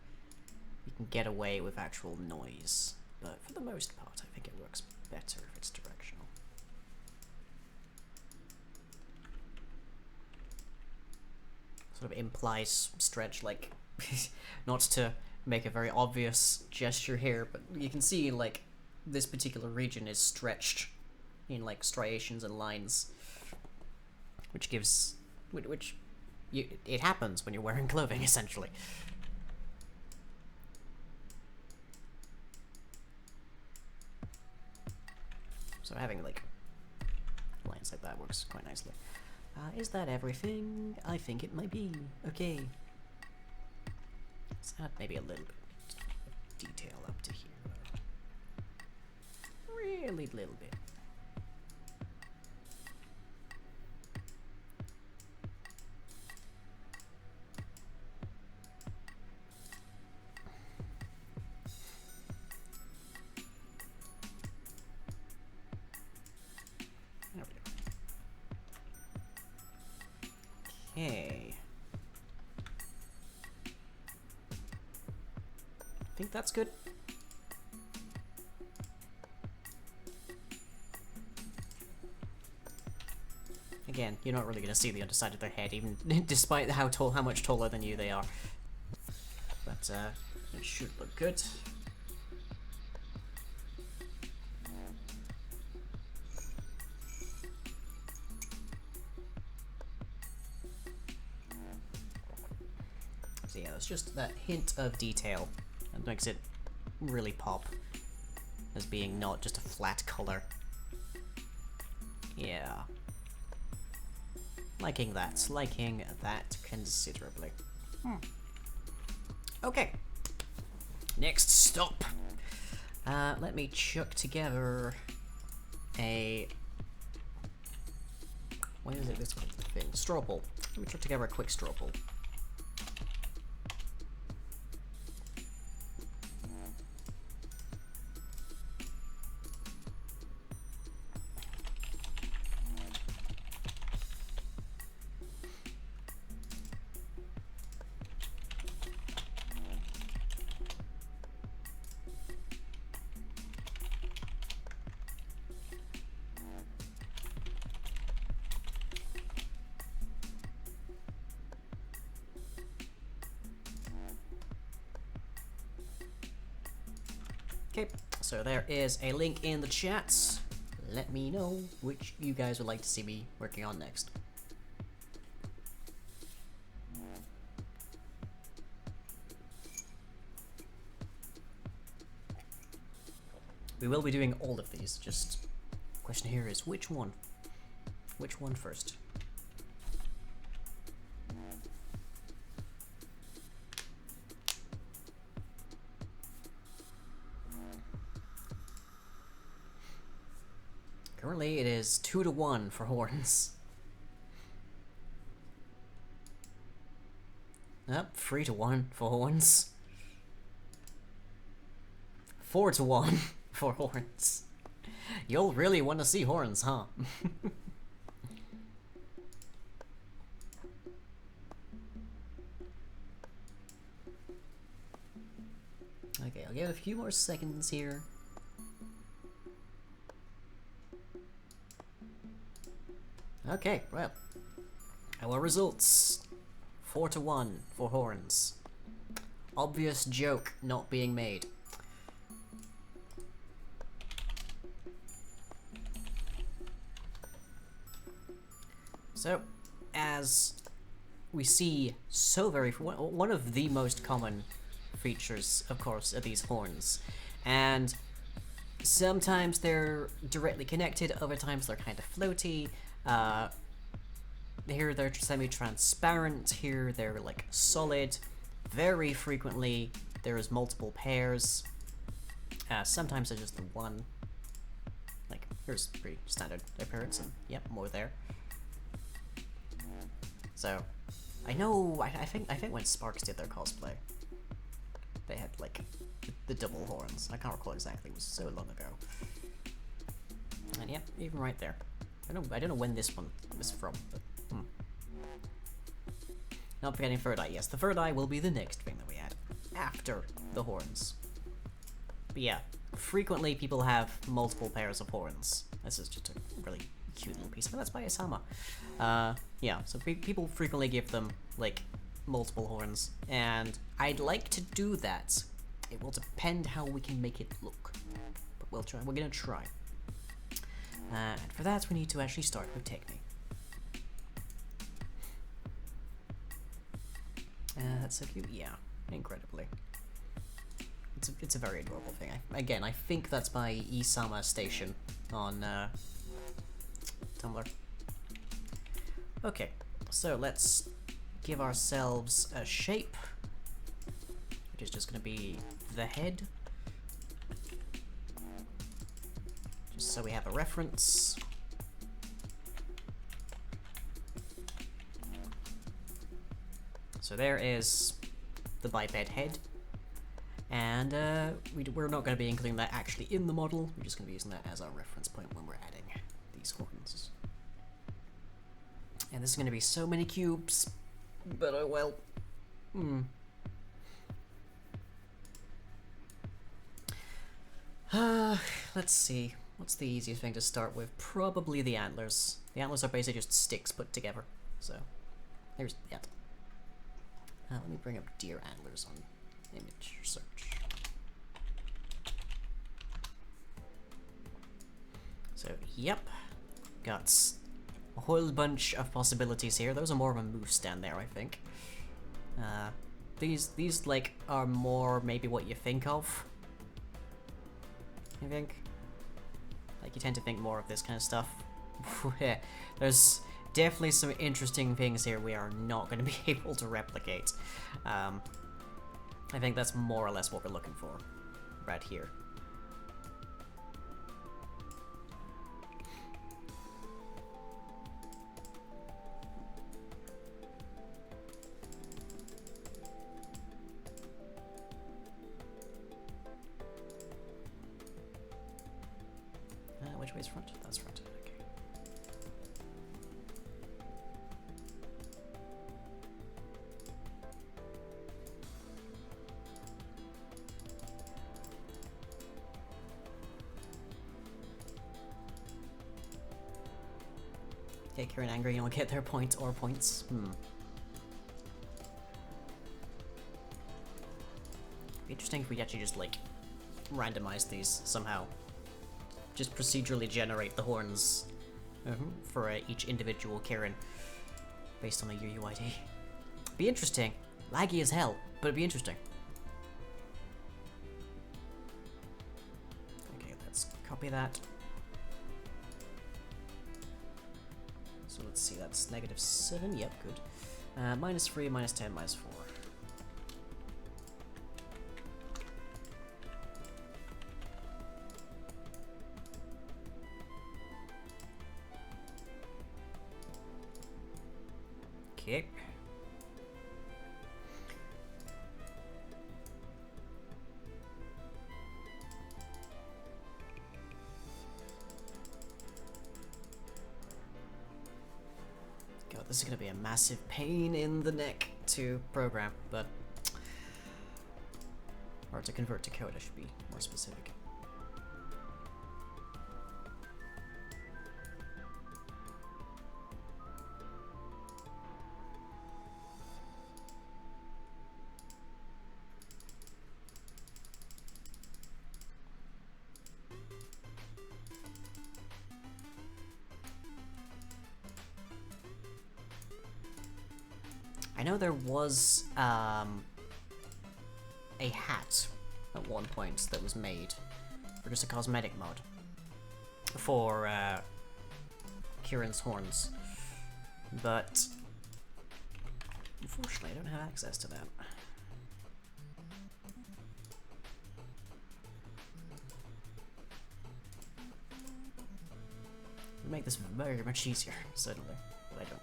you can get away with actual noise, but for the most part, I think it works better if it's directional. Sort of implies stretch, like, not to make a very obvious gesture here, but you can see, like, this particular region is stretched in, like, striations and lines, which gives, it happens when you're wearing clothing, essentially. So having, like, lines like that works quite nicely. Is that everything? I think it might be. Okay. Let's add maybe a little bit of detail up to here, though. Really little bit. Okay. I think that's good. Again, you're not really going to see the underside of their head, even despite how much taller than you they are. But it should look good. So yeah, it's just that hint of detail that makes it really pop as being not just a flat color. Yeah. Liking that considerably. Okay. Next stop. Let me chuck together a... what is it, this thing? Straw ball. Let me chuck together a quick straw ball. Okay, so there is a link in the chat. Let me know which you guys would like to see me working on next. We will be doing all of these, just the question here is which one? Which one first? Currently, it is 2-1 for horns. Yep, 3-1 for horns. 4-1 for horns. You'll really want to see horns, huh? Okay, I'll give a few more seconds here. Okay, well, our results. 4-1 for horns. Obvious joke not being made. So, as we see so very... One of the most common features, of course, are these horns. And sometimes they're directly connected, other times they're kind of floaty. Here they're semi-transparent, here they're like solid. Very frequently there's multiple pairs. Sometimes there's just the one. Like, here's pretty standard appearance, and yep, more there. So, I know, I think when Sparks did their cosplay, they had like the double horns. I can't recall exactly, it was so long ago. And yeah, even right there. I don't know when this one was from, but Not forgetting third eye. Yes, the third eye will be the next thing that we add after the horns. But yeah, frequently people have multiple pairs of horns. This is just a really cute little piece. But that's by Isama. Yeah, so people frequently give them like multiple horns, and I'd like to do that. It will depend how we can make it look, but we'll try. We're gonna try. And for that, we need to actually start with technique. That's so cute. Yeah, incredibly. It's a very adorable thing. Again, I think that's by Isama Station on Tumblr. Okay, so let's give ourselves a shape, which is just going to be the head. Just so we have a reference. So there is the biped head, and we're not going to be including that actually in the model, we're just going to be using that as our reference point when we're adding these horns. And this is going to be so many cubes, but oh well. Let's see, what's the easiest thing to start with? Probably the antlers. The antlers are basically just sticks put together, so here's that. Let me bring up deer antlers on image search. So, yep. Got a whole bunch of possibilities here. Those are more of a moose stand there, I think. These like are more maybe what you think of. I think. Like you tend to think more of this kind of stuff. There's definitely some interesting things here we are not going to be able to replicate. I think that's more or less what we're looking for right here. Which way is front? That's front. Okay. Okay, Kirin angry, you don't get their points or points. Interesting if we actually just like randomize these somehow. Just procedurally generate the horns for each individual Kirin based on the UUID. Be interesting. Laggy as hell, but it'd be interesting. Okay, let's copy that. So let's see, that's -7, yep, good. -3, -10, -4. Okay. God, this is gonna be a massive pain in the neck to program, but or to convert to code, I should be more specific. I know there was a hat at one point that was made for just a cosmetic mod for Kirin's horns, but unfortunately I don't have access to that. It'd make this very much easier, certainly, but I don't.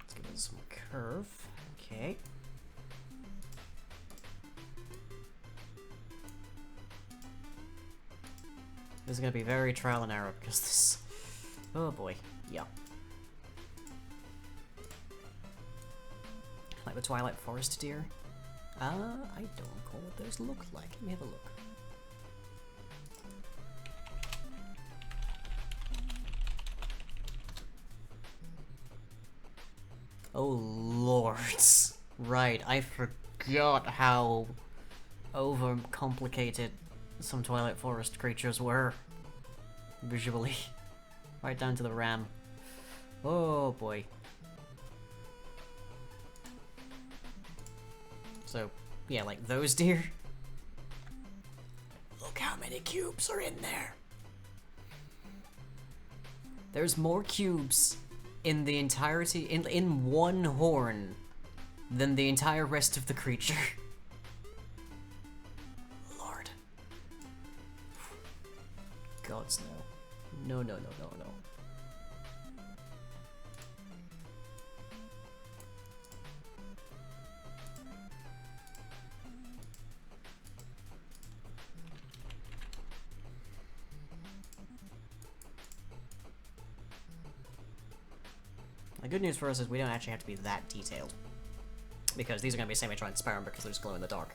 Let's give it some curve. Okay. This is gonna be very trial and error because this. Oh boy, yeah. Like the Twilight Forest deer? I don't recall what those look like. Let me have a look. Oh lords. Right, I forgot how overcomplicated some Twilight Forest creatures were. Visually. Right down to the ram. Oh boy. So, yeah, like those deer. Look how many cubes are in there. There's more cubes in the entirety, in one horn, than the entire rest of the creature. Lord. Gods no. No, no, no, no, no. The good news for us is we don't actually have to be that detailed, because these are going to be semi-transparent because they're just glow in the dark.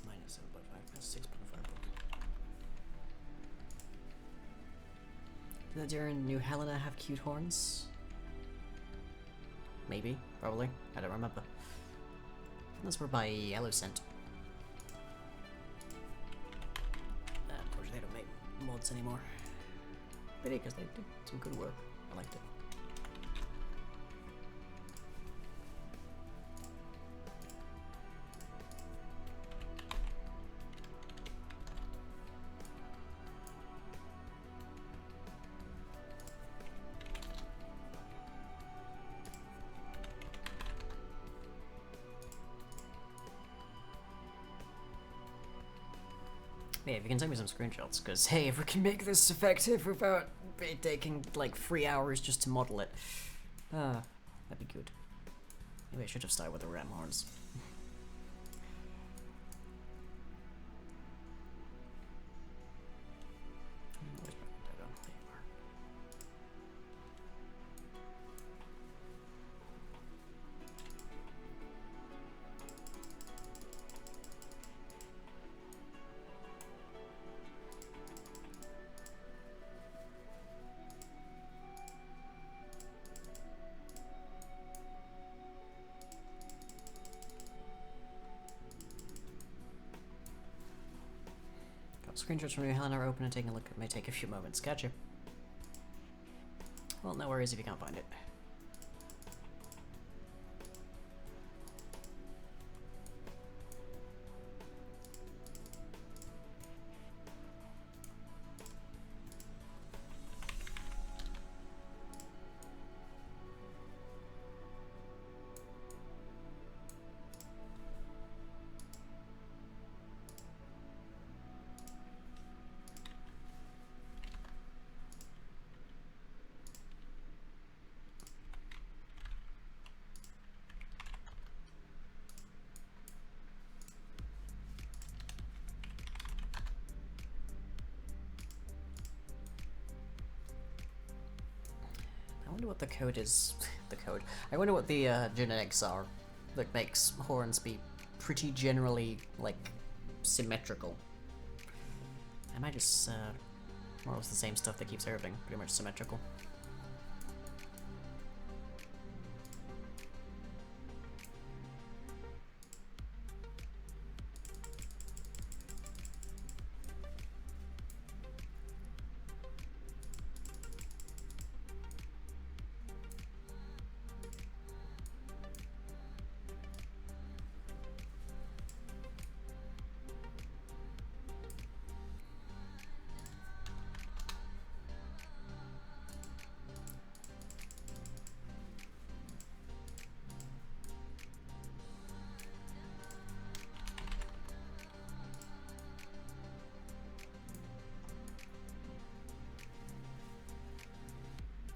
Minus 7.5 plus 6.5. Did the deer in New Helena have cute horns? Maybe, probably. I don't remember. Unless we're by Yellow Scent. Of course, they don't make mods anymore. Pity, because they did some good work. I liked it. Yeah, if you can send me some screenshots, because hey, if we can make this effective without it taking like 3 hours just to model it, that'd be good. Maybe I should have started with the ram horns. Screenshots from your hand are open and taking a look. It may take a few moments. Gotcha. Well, no worries if you can't find it. wonder what the code is. The code. I wonder what the genetics are that makes horns be pretty generally, like, symmetrical. Am I just, more or less the same stuff that keeps everything pretty much symmetrical?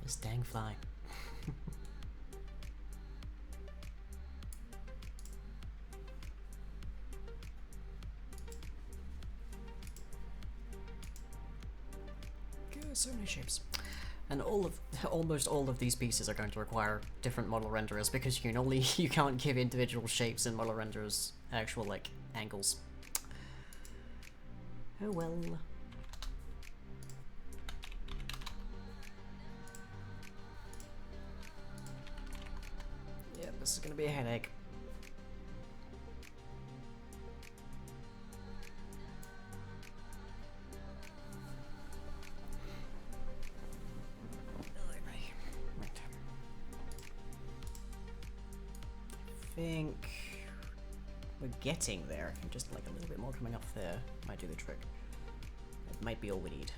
This dang fly. God, so many shapes. And almost all of these pieces are going to require different model renderers because you can't give individual shapes in model renderers actual, like, angles. Oh well. Yeah, this is gonna be a headache. Right. I think we're getting there. Just like a little bit more coming up there might do the trick. It might be all we need.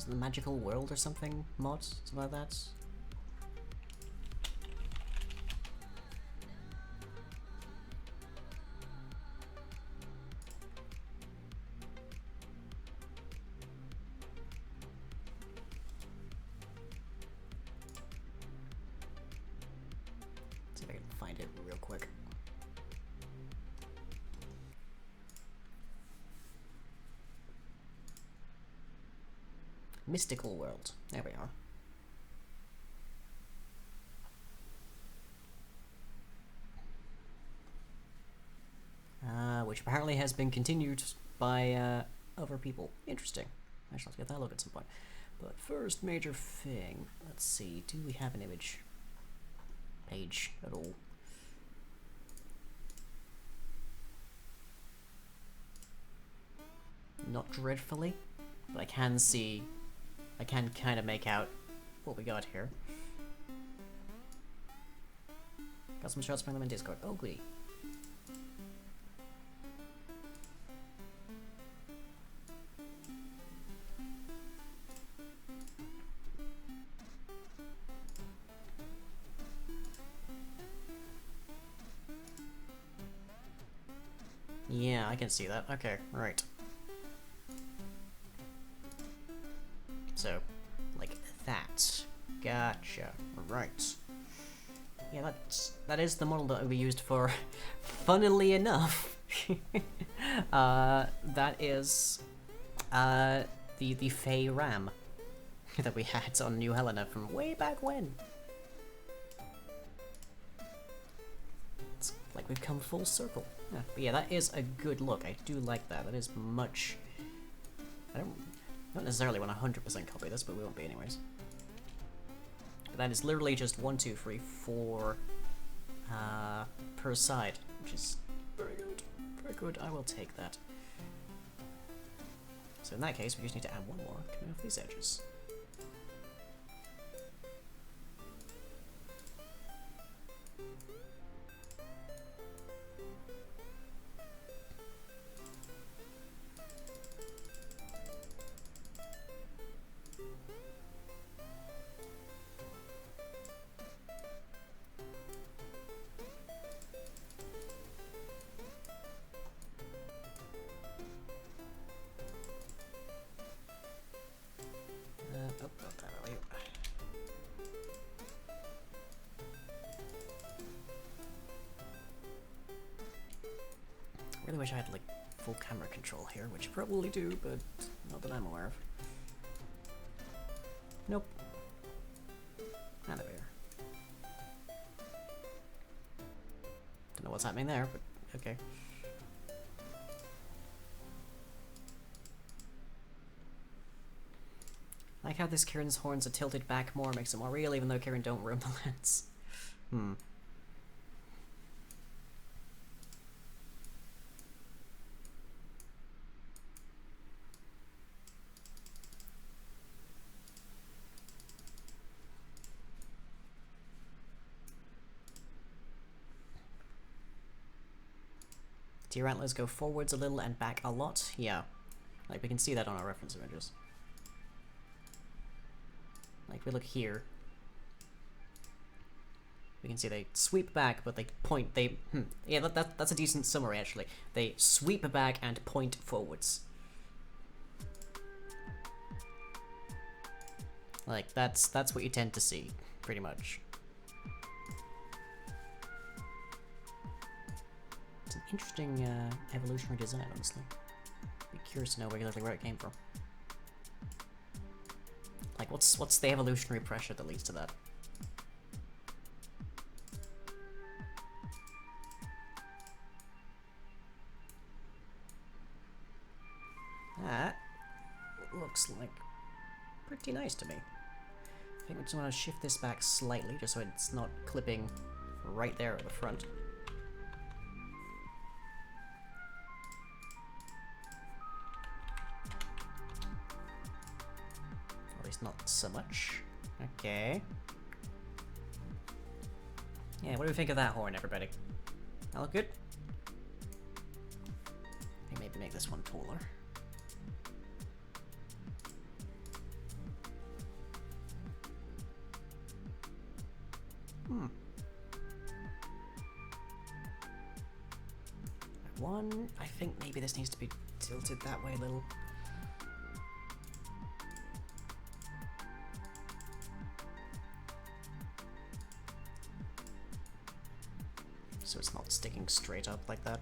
The magical world or something mod, something like that. See if I can find it real quick. Mystical world. There we are. Which apparently has been continued by other people. Interesting. I shall have to get that look at some point. But first major thing, let's see, do we have an image page at all? Not dreadfully, but I can see, I can kind of make out what we got here. Got some shots from them in Discord. Oh, goody. Yeah, I can see that. Okay, right. So, like that. Gotcha. Right. Yeah, that is the model that we used for, funnily enough, that is the Fey Ram that we had on New Helena from way back when. It's like we've come full circle. Yeah, but yeah, that is a good look. I do like that. That is much... I don't necessarily want to 100% copy this, but we won't be anyways. But that is literally just 1, 2, 3, 4 per side, which is very good. Very good. I will take that. So in that case, we just need to add one more coming off these edges. really wish I had, like, full camera control here, which I probably do, but not that I'm aware of. Nope. And over here. Don't know what's happening there, but okay. I like how this Kirin's horns are tilted back more, makes it more real, even though Kirin don't roam the lands. Do your antlers go forwards a little and back a lot? Yeah. Like, we can see that on our reference images. Like, we look here. We can see they sweep back, but they point, yeah, that's a decent summary, actually. They sweep back and point forwards. Like, that's what you tend to see, pretty much. It's an interesting, evolutionary design, honestly. Be curious to know regularly where it came from. Like, what's the evolutionary pressure that leads to that? That looks like pretty nice to me. I think we just want to shift this back slightly, just so it's not clipping right there at the front. Or at least not so much. Okay. Yeah, what do we think of that horn, everybody? That look good? I think maybe make this one taller. One, I think maybe this needs to be tilted that way a little. So it's not sticking straight up like that.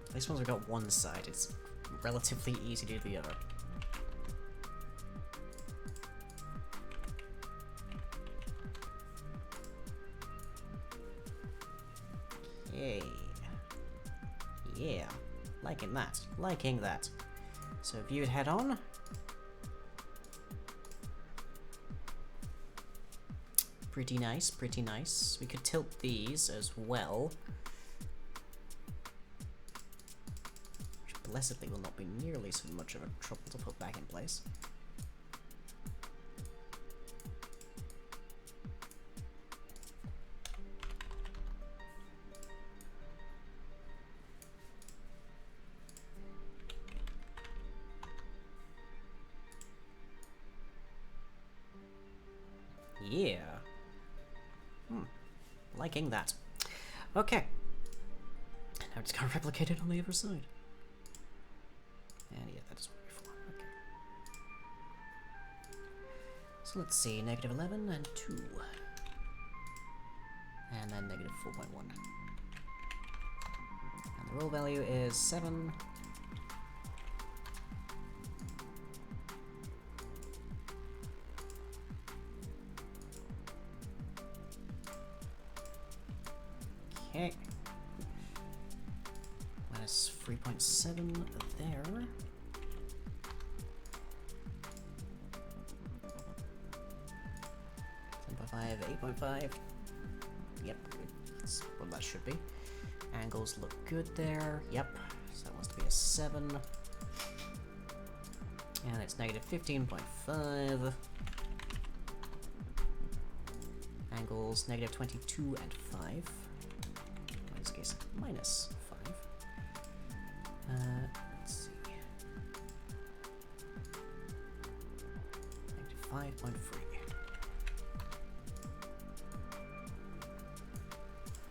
At least once we've got one side, it's relatively easy to do the other. Okay. Yeah. Liking that. Liking that. So view it head on. Pretty nice, pretty nice. We could tilt these as well. Blessedly will not be nearly so much of a trouble to put back in place. Yeah. Liking that. Okay. Now it's got replicated on the other side. And yeah, that is what we're for. Okay. So let's see, -11 and 2. And then -4.1. And the roll value is 7. Okay. Minus 3.7 there. 8.5, 8.5. Yep, that's what that should be. Angles look good there. Yep, so that wants to be a 7. And it's negative 15.5. Angles, negative 22 and 5. In this case, minus 5. Let's see. Negative 5.3.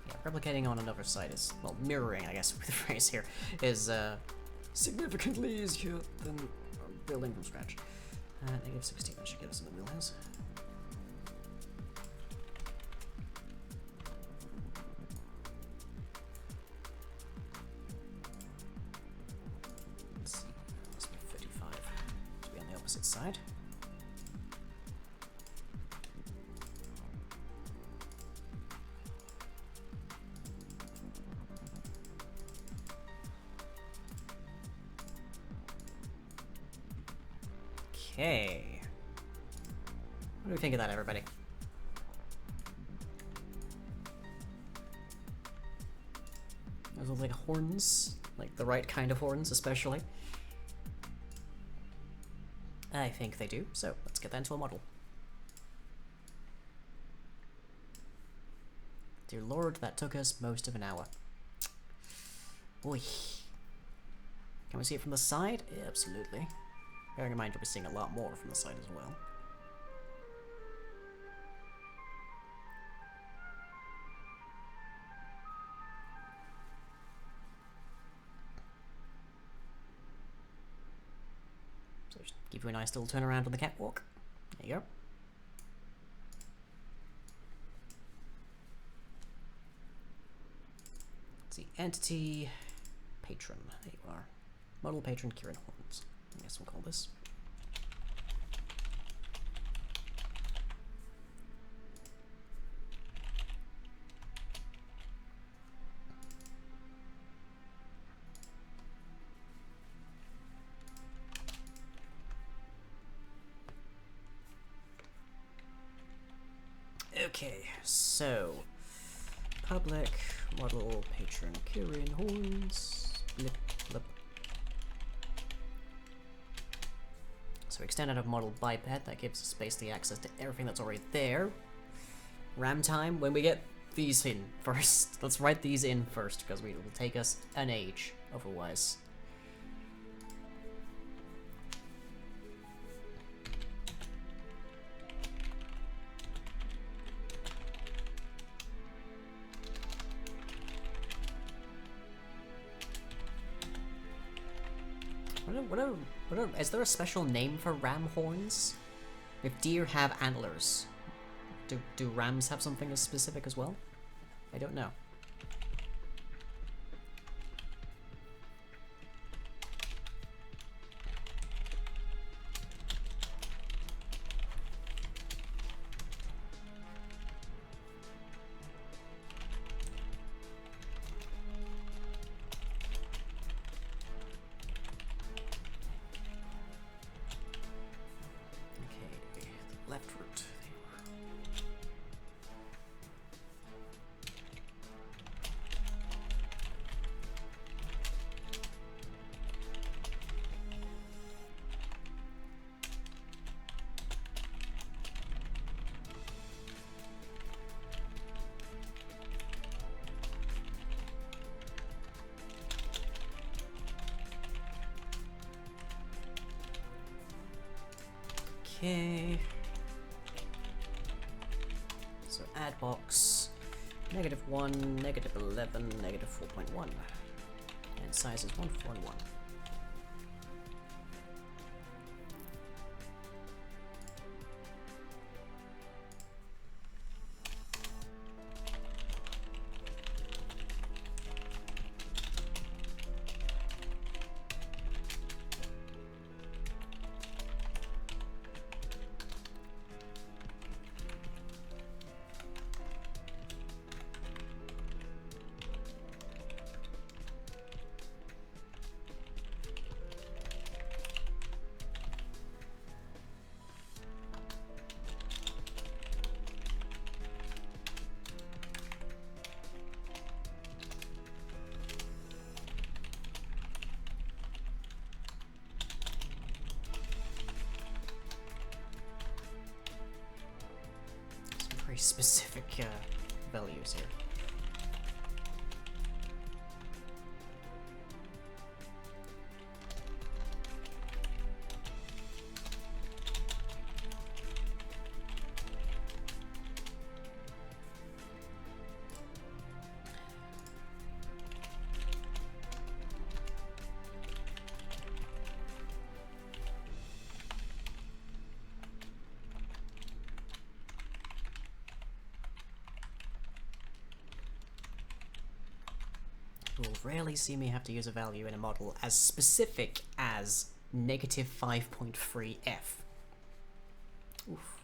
Yeah, replicating on another side is, well, mirroring, I guess, with the phrase here, is significantly easier than building from scratch. Negative 16, that should get us in the wheelhouse. Let's see, that must be 55. To be on the opposite side. Okay. What do we think of that, everybody? Those look like horns, like the right kind of horns, especially. I think they do, so let's get that into a model. Dear Lord, that took us most of an hour. Oy. Can we see it from the side? Yeah, absolutely. Bearing in mind we'll be seeing a lot more from the side as well. So just give you a nice little turn around on the catwalk. There you go. Let's see, entity, patron, there you are. Model patron Kirin horns. I guess we'll call this. Okay, so public model patron Kirin horns. Blip, blip. So extend out of model biped, that gives us basically access to everything that's already there. RAM time, when we get these in first. Let's write these in first, because it will take us an age otherwise. Is there a special name for ram horns? If deer have antlers, do rams have something as specific as well? I don't know. Okay. So add box, -1, -11, -4.1. And size is 1, 4, and 1. specific values here. You will rarely see me have to use a value in a model as specific as negative 5.3 f. Oof.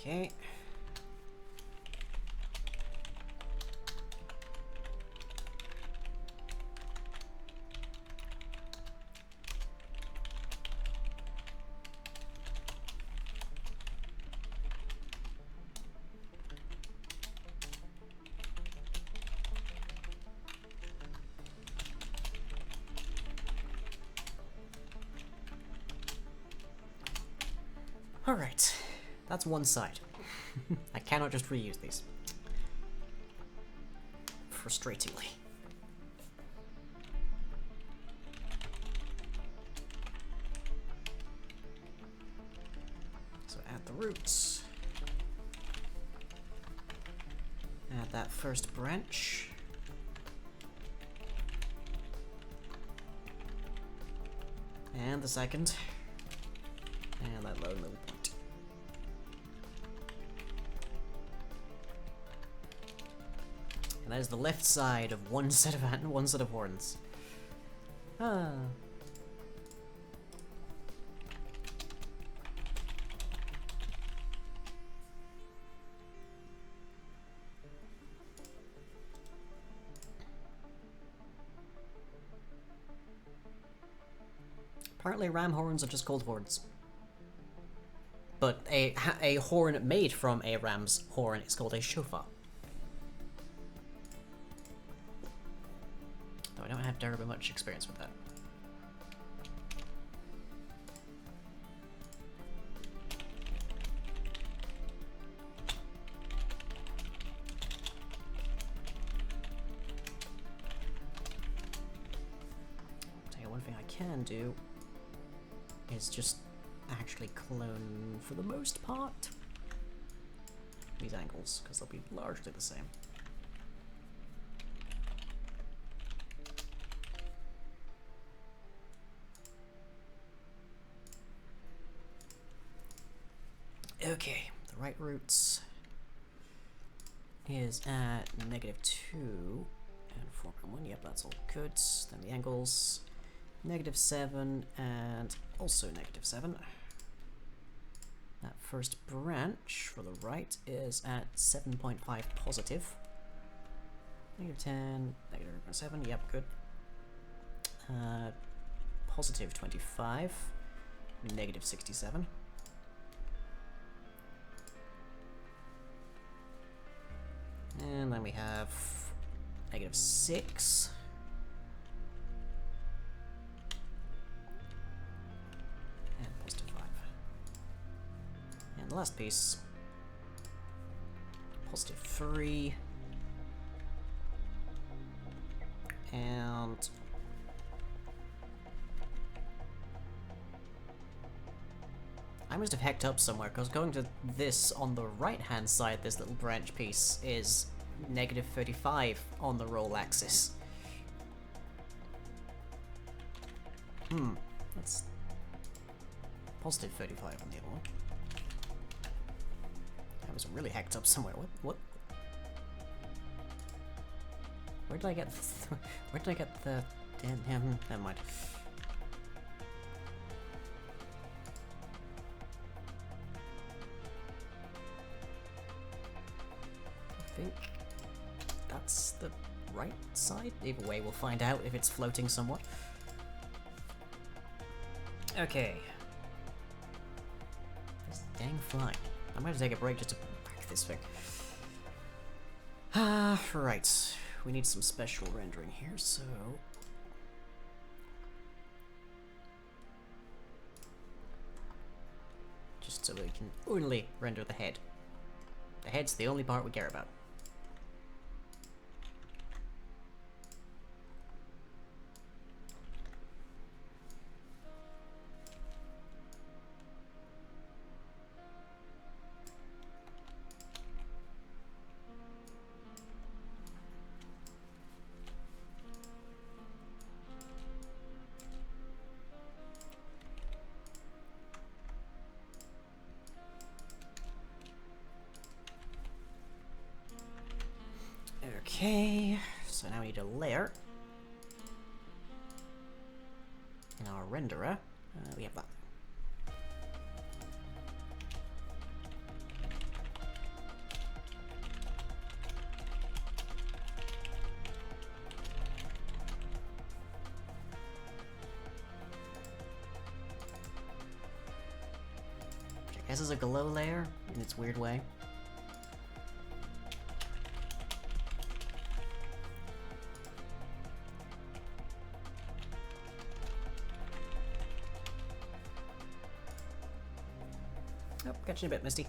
Okay. All right. That's one side. I cannot just reuse these. Frustratingly. So add the roots. Add that first branch. And the second. And that low middle point. And that is the left side of one set of horns. Ah. Apparently ram horns are just called horns. But a horn made from a ram's horn is called a shofar. Though I don't have terribly much experience with that. Tell you one thing I can do is just actually clone, for the most part, these angles, because they'll be largely the same. Okay, the right roots is at -2 and 4.1. Yep, that's all good. Then the angles, -7 and also -7. That first branch for the right is at 7.5 positive. -10, -7, yep, good. Positive 25, -67. And then we have -6. And +5. And the last piece, +3. And I must have hacked up somewhere, because going to this on the right-hand side, this little branch piece is -35 on the roll axis. That's +35 on the other one. I was really hacked up somewhere. What? Where did I get the never mind. right side? Either way, we'll find out if it's floating somewhat. Okay. This dang fly. I'm going to take a break just to whack this thing. Right. We need some special rendering here, so... just so we can only render the head. The head's the only part we care about. Okay, so now we need a layer. In our renderer, we have that. Which I guess is a glow layer in its weird way. Oh, catching a bit misty.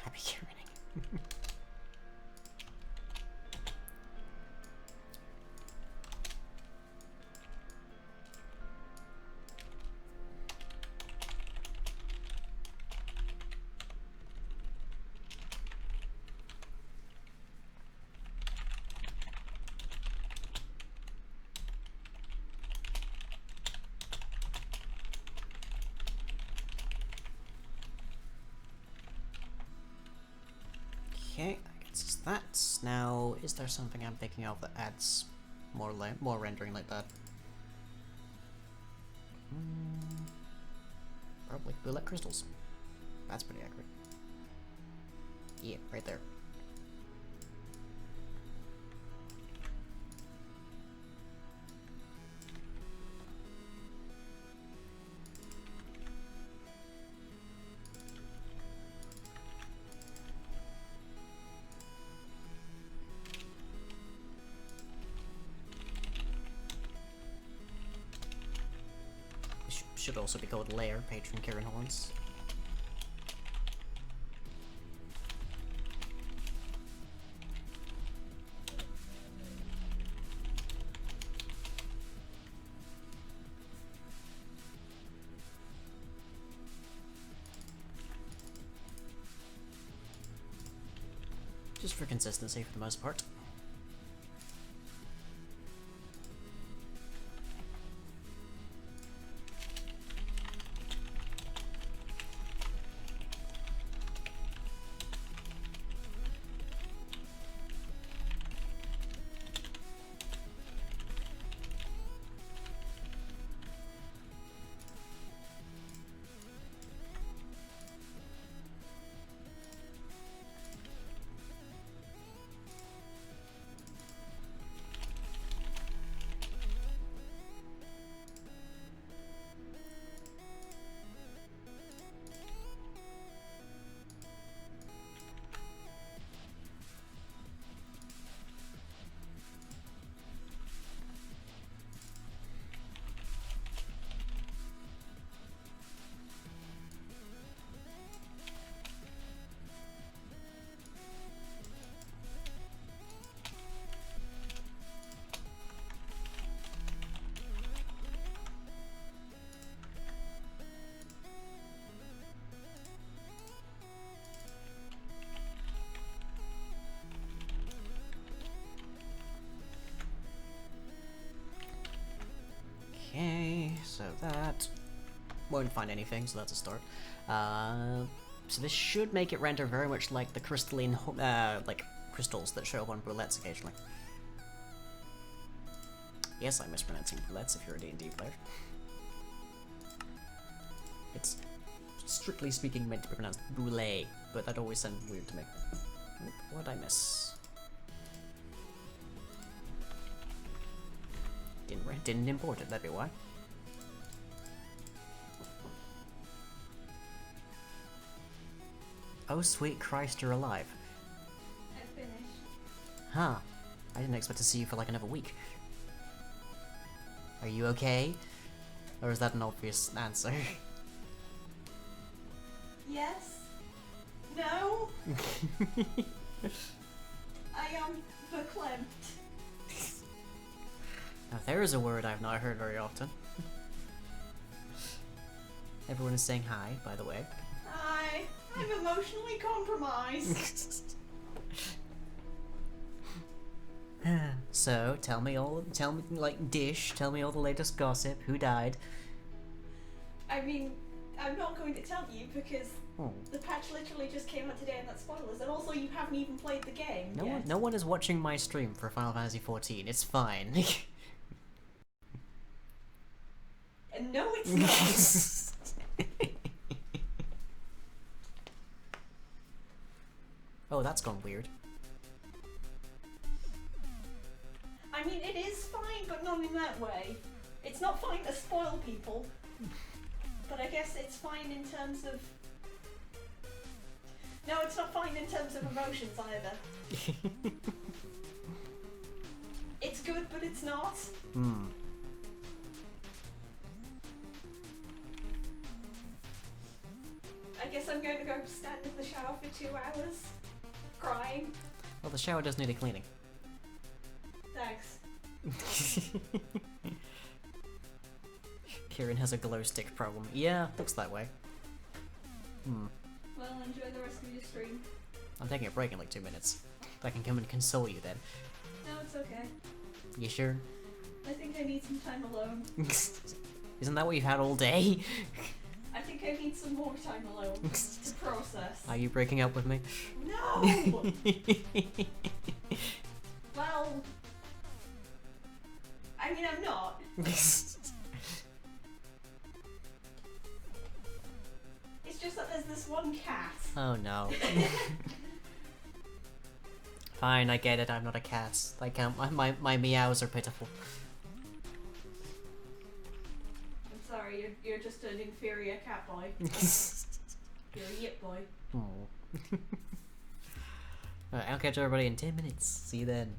Happy Kirining. Okay, I guess that. Now, is there something I'm thinking of that adds more rendering like that? Probably bullet crystals. That's pretty accurate. Yeah, right there. Should also be called layer, patron Kirin horns. Just for consistency for the most part. Okay, so that won't find anything, so that's a start. So this should make it render very much like the crystalline, like crystals that show up on bullets occasionally. Yes, I'm mispronouncing boulettes if you're a D&D player. It's strictly speaking meant to be pronounced boulet, but that always sounded weird to me. What did I miss? Didn't import it, that'd be why. Oh sweet Christ, you're alive. I finished. Huh. I didn't expect to see you for like another week. Are you okay? Or is that an obvious answer? Yes. No. I am verklempt. Now there is a word I've not heard very often. Everyone is saying hi, by the way. Hi. I'm emotionally compromised. So, tell me, like, tell me all the latest gossip, who died. I mean, I'm not going to tell you because Oh. the patch literally just came out today and that's spoilers, and also you haven't even played the game yet. No one is watching my stream for Final Fantasy XIV, it's fine. And no, it's not. Oh, that's gone weird. I mean, it is fine, but not in that way. It's not fine to spoil people, but I guess it's fine in terms of... No, it's not fine in terms of emotions either. It's good, but it's not. Hmm. I guess I'm going to go stand in the shower for 2 hours, crying. Well, the shower does need a cleaning. Thanks. Kirin has a glow stick problem. Yeah, looks that way. Hmm. Well, enjoy the rest of your stream. I'm taking a break in like 2 minutes. I can come and console you then. No, it's okay. You sure? I think I need some time alone. Isn't that what you've had all day? I think I need some more time alone to process. Are you breaking up with me? No! Well... I mean, I'm not. It's just that there's this one cat. Oh no. Fine, I get it, I'm not a cat. I can't, my meows are pitiful. I'm sorry, you're just an inferior cat boy. You're a yip boy. Oh. Alright, I'll catch everybody in 10 minutes. See you then.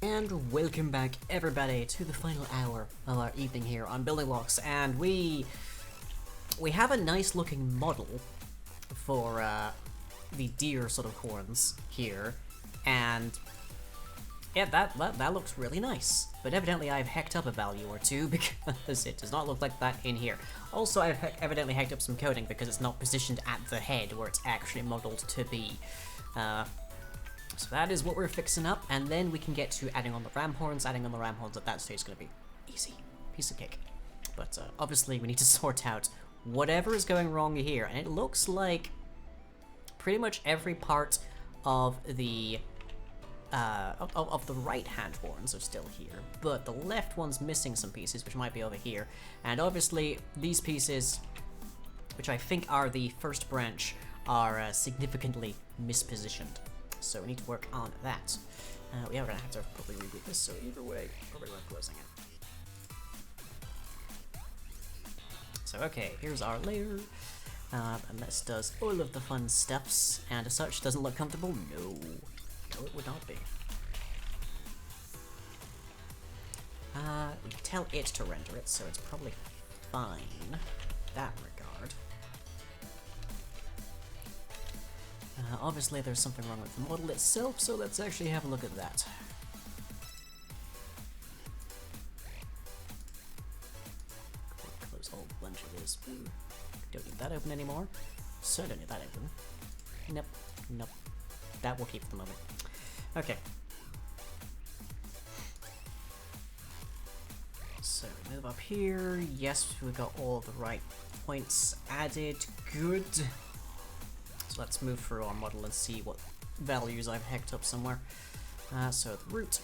And welcome back, everybody, to the final hour of our evening here on Building Blocks, and we have a nice looking model for the deer sort of horns here, and yeah, that looks really nice. But evidently I've hecked up a value or two because it does not look like that in here. Also, I've evidently hecked up some coding because it's not positioned at the head where it's actually modeled to be. So that is what we're fixing up, and then we can get to adding on the ram horns. Adding on the ram horns at that stage is going to be easy. Piece of cake. But obviously we need to sort out whatever is going wrong here, and it looks like pretty much every part of the of the right-hand horns are still here, but the left one's missing some pieces, which might be over here. And obviously these pieces, which I think are the first branch, are significantly mispositioned. So we need to work on that. We are going to have to probably reboot this, so either way, probably worth closing it. So okay, here's our layer. And this does all of the fun stuffs, and as such, doesn't look comfortable? No. No, it would not be. We tell it to render it, so it's probably fine in that regard. Obviously there's something wrong with the model itself, so let's actually have a look at that. Close a whole bunch of this. Don't need that open anymore. So don't need that open. Nope. Nope. That will keep for the moment. Okay. So move up here. Yes, we got all the right points added. Good. So let's move through our model and see what values I've hecked up somewhere. So the root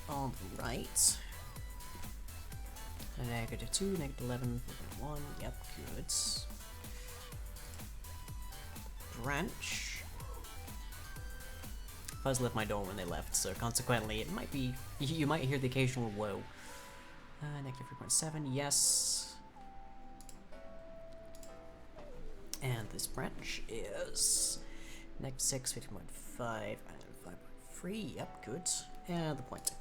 on the right. -2, -11, -1. Yep, good. Branch. Fuzz left my door when they left, so consequently it might be, you might hear the occasional whoa. -3.7, yes. And this branch is -6, 15.5, and 5.3, yep, good. And the point.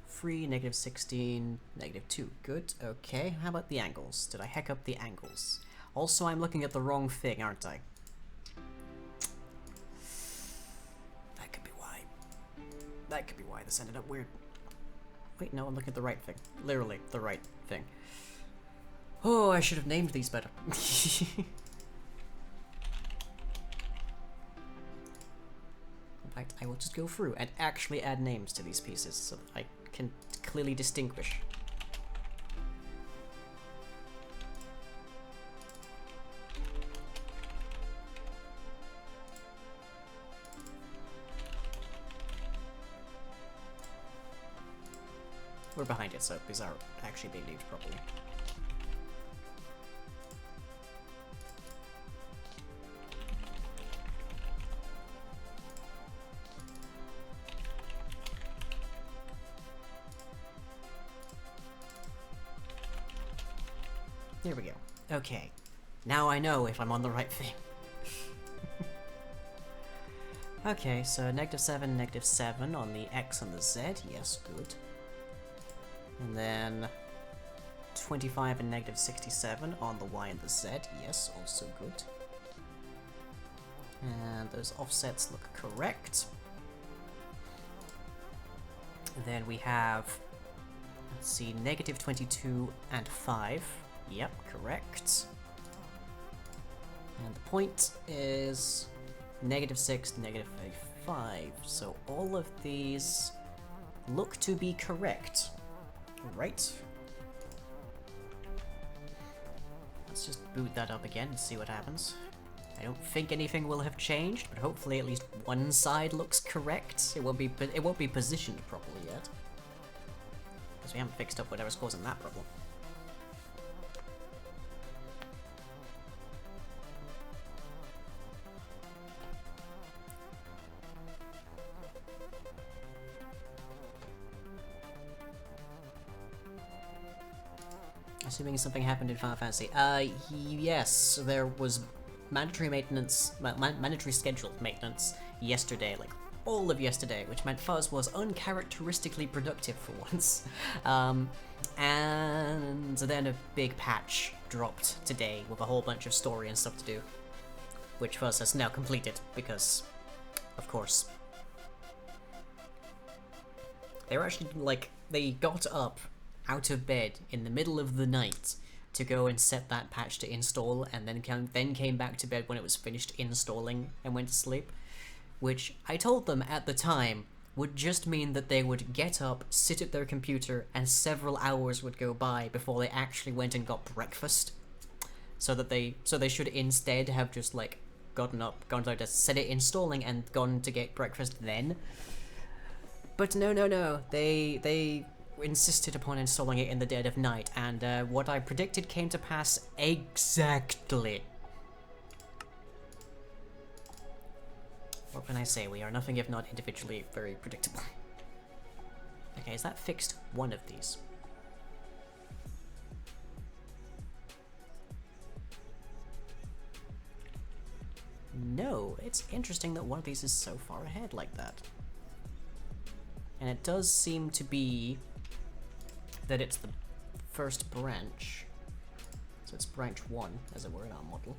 3, -16, -2, good, okay. How about the angles? Did I heck up the angles? Also, I'm looking at the wrong thing, aren't I? That could be why. That could be why this ended up weird. Wait, no, I'm looking at the right thing. Literally, the right thing. Oh, I should have named these better. In fact, I will just go through and actually add names to these pieces so that I can clearly distinguish. We're behind it, so these are actually being named properly. There we go. Okay. Now I know if I'm on the right thing. Okay, so -7, -7 on the X and the Z. Yes, good. And then 25 and -67 on the Y and the Z. Yes, also good. And those offsets look correct. And then we have, let's see, -22 and 5. Yep, correct. And the point is -6, -5. So all of these look to be correct. Right. Let's just boot that up again and see what happens. I don't think anything will have changed, but hopefully at least one side looks correct. It won't be positioned properly yet, because we haven't fixed up whatever's causing that problem. Assuming something happened in Final Fantasy. Yes, there was mandatory maintenance, mandatory scheduled maintenance yesterday, like all of yesterday, which meant Fuzz was uncharacteristically productive for once. And then a big patch dropped today with a whole bunch of story and stuff to do, which Fuzz has now completed because, of course. They were actually, like, they got up out of bed in the middle of the night to go and set that patch to install, and then came back to bed when it was finished installing and went to sleep, which I told them at the time would just mean that they would get up, sit at their computer, and several hours would go by before they actually went and got breakfast. So they should instead have just, like, gotten up, gone down to set it installing, and gone to get breakfast then. But no, they insisted upon installing it in the dead of night, and what I predicted came to pass exactly. What can I say? We are nothing if not individually very predictable. Okay, is that fixed one of these? No, it's interesting that one of these is so far ahead like that. And it does seem to be that it's the first branch. So it's branch 1, as it were, in our model.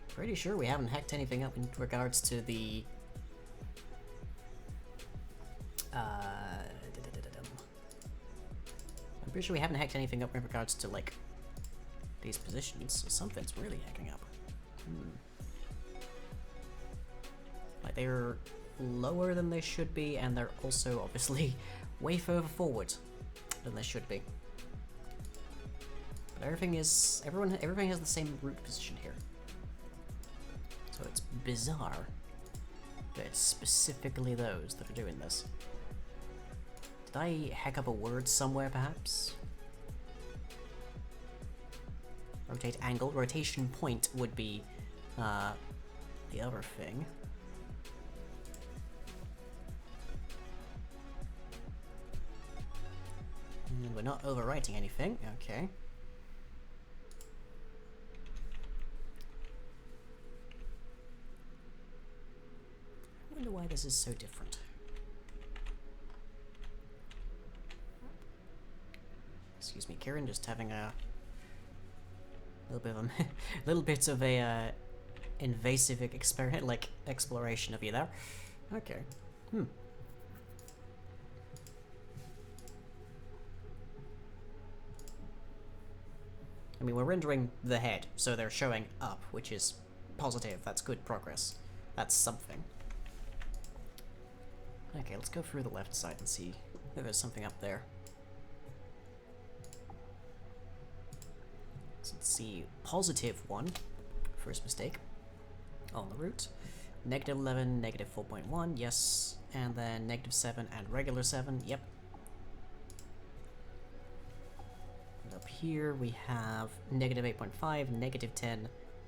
Pretty sure we haven't hacked anything up in regards to the... I'm pretty sure we haven't hacked anything up in regards to, like, these positions, so something's really hacking up. Like, they're lower than they should be, and they're also, obviously, way further forward than they should be. But everything has the same root position here. So it's bizarre that it's specifically those that are doing this. Did I hack up a word somewhere, perhaps? Rotate angle. Rotation point would be the other thing. And we're not overwriting anything. Okay. I wonder why this is so different. Excuse me, Kirin, just having a little bit of a invasive experiment, like exploration of you there. Okay. I mean, we're rendering the head, so they're showing up, which is positive. That's good progress. That's something. Okay, let's go through the left side and see if there's something up there. So let's see. Positive 1. First mistake. On the route. Negative 11, negative 4.1, yes. And then negative 7 and regular 7, yep. And up here we have negative 8.5, negative 10,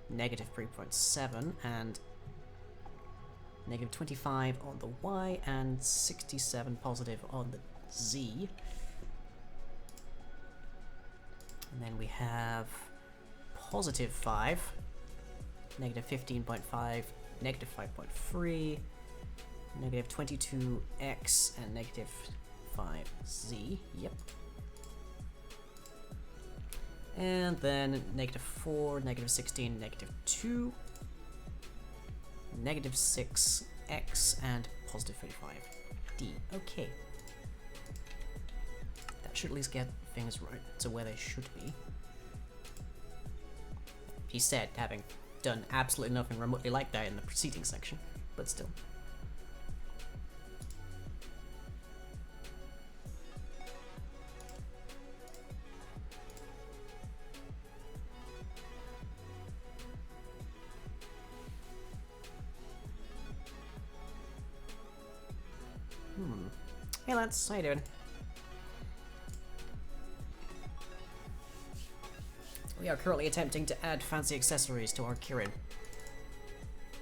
negative 3.7, and negative 25 on the Y, and 67 positive on the Z. And then we have positive 5, negative 15.5, negative 5.3, negative 22x, and negative 5z, yep. And then negative 4, negative 16, negative 2, negative 6x, and positive 35d. Okay. That should at least get things right to where they should be. He said, having done absolutely nothing remotely like that in the preceding section, but still. Hey Lance, how you doing? We are currently attempting to add fancy accessories to our Kirin,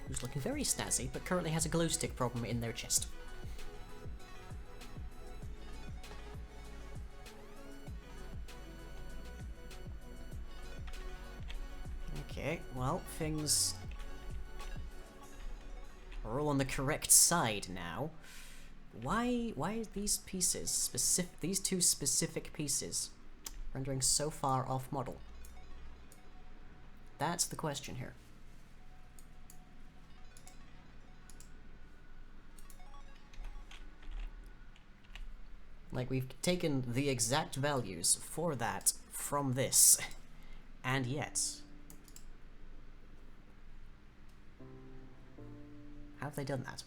who's looking very snazzy, but currently has a glow stick problem in their chest. Okay, well, things are all on the correct side now. Why are these pieces, these two specific pieces, rendering so far off model? That's the question here. Like, we've taken the exact values for that from this, and yet... how have they done that?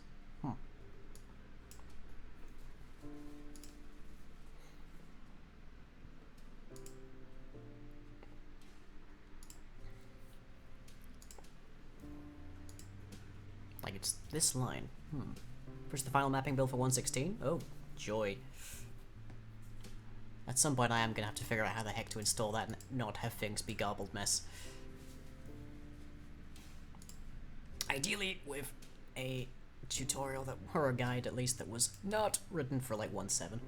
Like, it's this line. Push the final mapping build for 116? Oh, joy. At some point I am gonna have to figure out how the heck to install that and not have things be garbled mess. Ideally with a tutorial or a guide at least that was not written for like 1.7.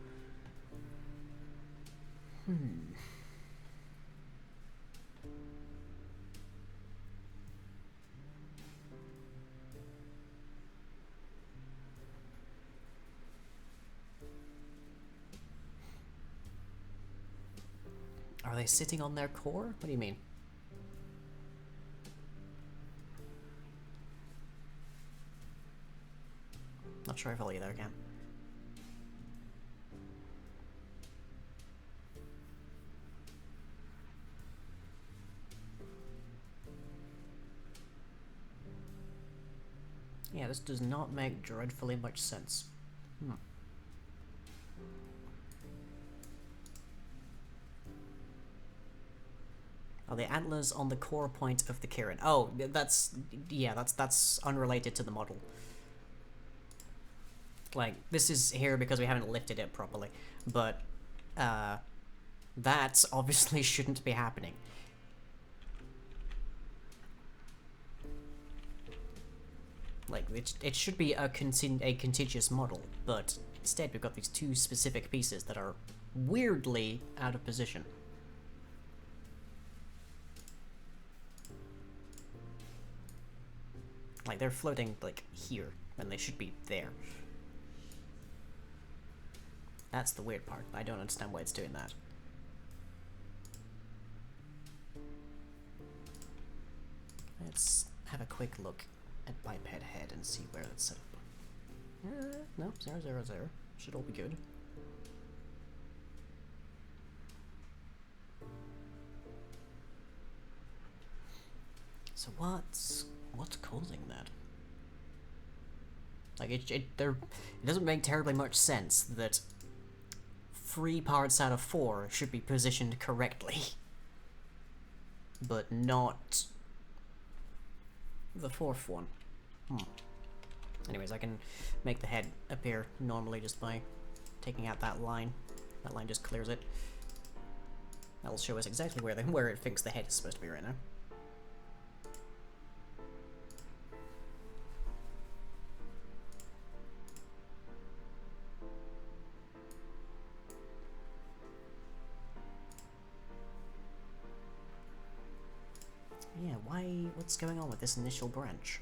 Are they sitting on their core? What do you mean? Not sure I follow you there again. Yeah, this does not make dreadfully much sense. Oh, the antlers on the core point of the Kirin. Oh, that's unrelated to the model. Like, this is here because we haven't lifted it properly, but that obviously shouldn't be happening. Like, it should be a contiguous model, but instead we've got these two specific pieces that are weirdly out of position. Like, they're floating, like, here, and they should be there. That's the weird part. I don't understand why it's doing that. Let's have a quick look at biped head and see where it's set up. No, 0, 0, 0. Should all be good. So what's causing that? Like, it doesn't make terribly much sense that 3 parts out of 4 should be positioned correctly, but not the 4th one. Anyways, I can make the head appear normally just by taking out that line. That line just clears it. That'll show us exactly where it thinks the head is supposed to be right now. Yeah, what's going on with this initial branch?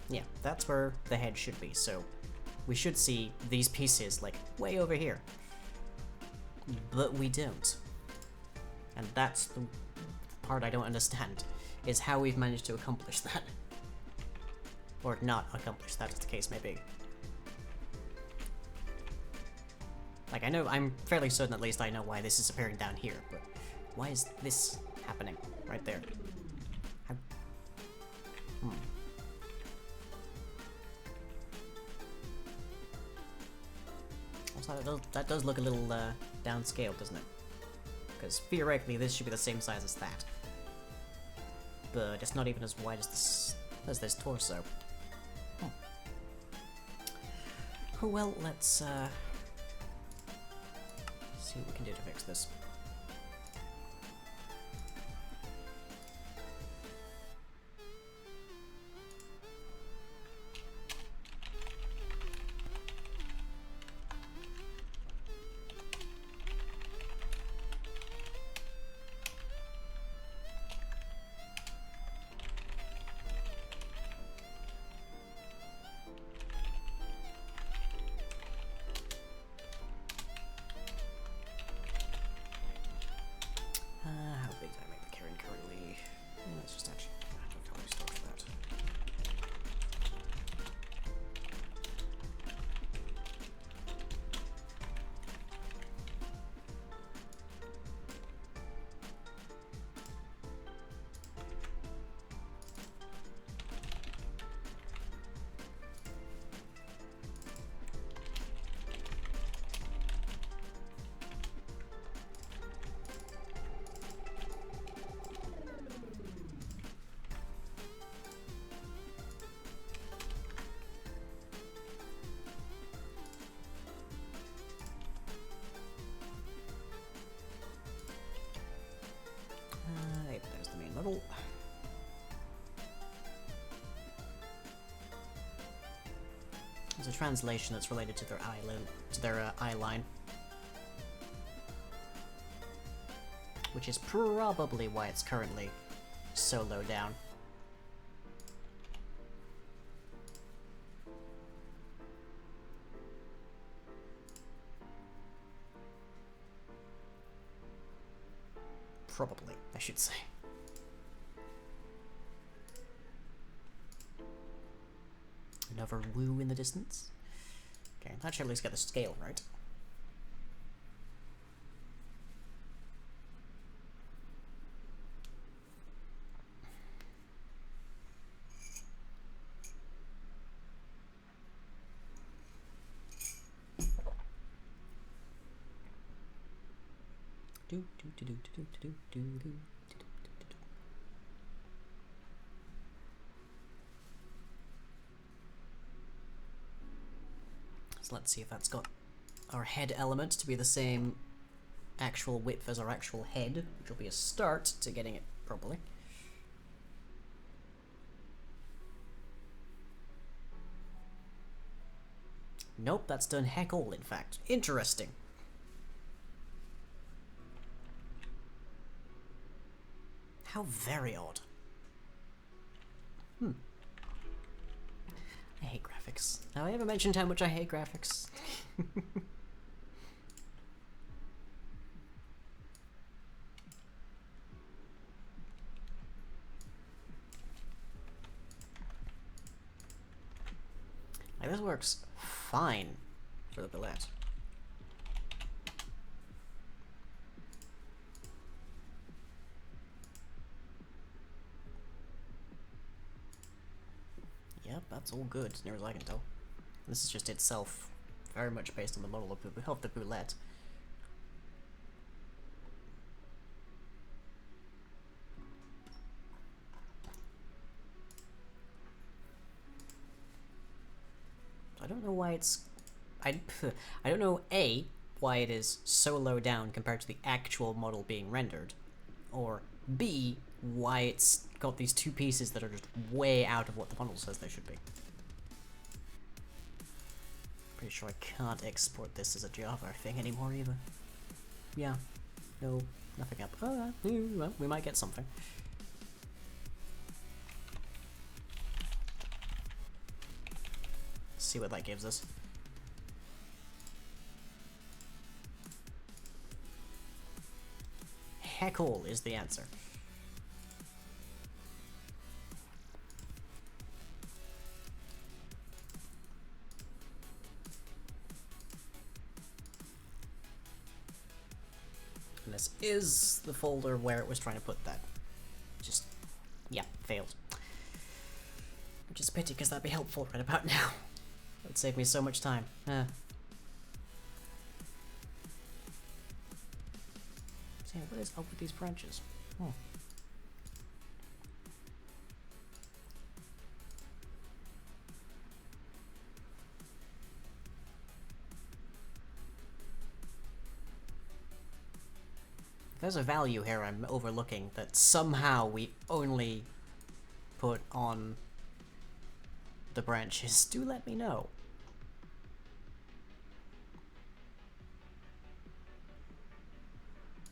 Yeah, that's where the head should be, so we should see these pieces, like, way over here. But we don't. And that's the part I don't understand, is how we've managed to accomplish that. Or not accomplish that, as the case may be. Like, I'm fairly certain at least I know why this is appearing down here, but why is this happening right there? How... Also, that does look a little downscaled, doesn't it? because theoretically this should be the same size as that. But it's not even as wide as this torso. Oh well, let's see what we can do to fix this. How big did I make the Kirin currently? Let's just actually totally start with that. There's the main model. There's a translation that's related to their eye line, which is probably why it's currently so low down. Probably, I should say. Another woo in the distance. Okay, that should at least get the scale right. So let's see if that's got our head element to be the same actual width as our actual head, which will be a start to getting it properly. Nope, that's done heck all, in fact. Interesting. How very odd. I hate graphics. Have I ever mentioned how much I hate graphics? Like, this works fine for the billet. Yep, that's all good, as near as I can tell. This is just itself very much based on the model of the boulette. I don't know why it's... I don't know, A, why it is so low down compared to the actual model being rendered, or B, why it's got these two pieces that are just way out of what the model says they should be. Pretty sure I can't export this as a Java thing anymore either. Yeah, no, nothing up. Oh, well, we might get something. Let's see what that gives us. Heck all is the answer. And this is the folder where it was trying to put that. Just, yeah, failed. Which is a pity, because that'd be helpful right about now. That would save me so much time. Yeah, what is up with these branches? Oh. There's a value here I'm overlooking that somehow we only put on the branches. Do let me know.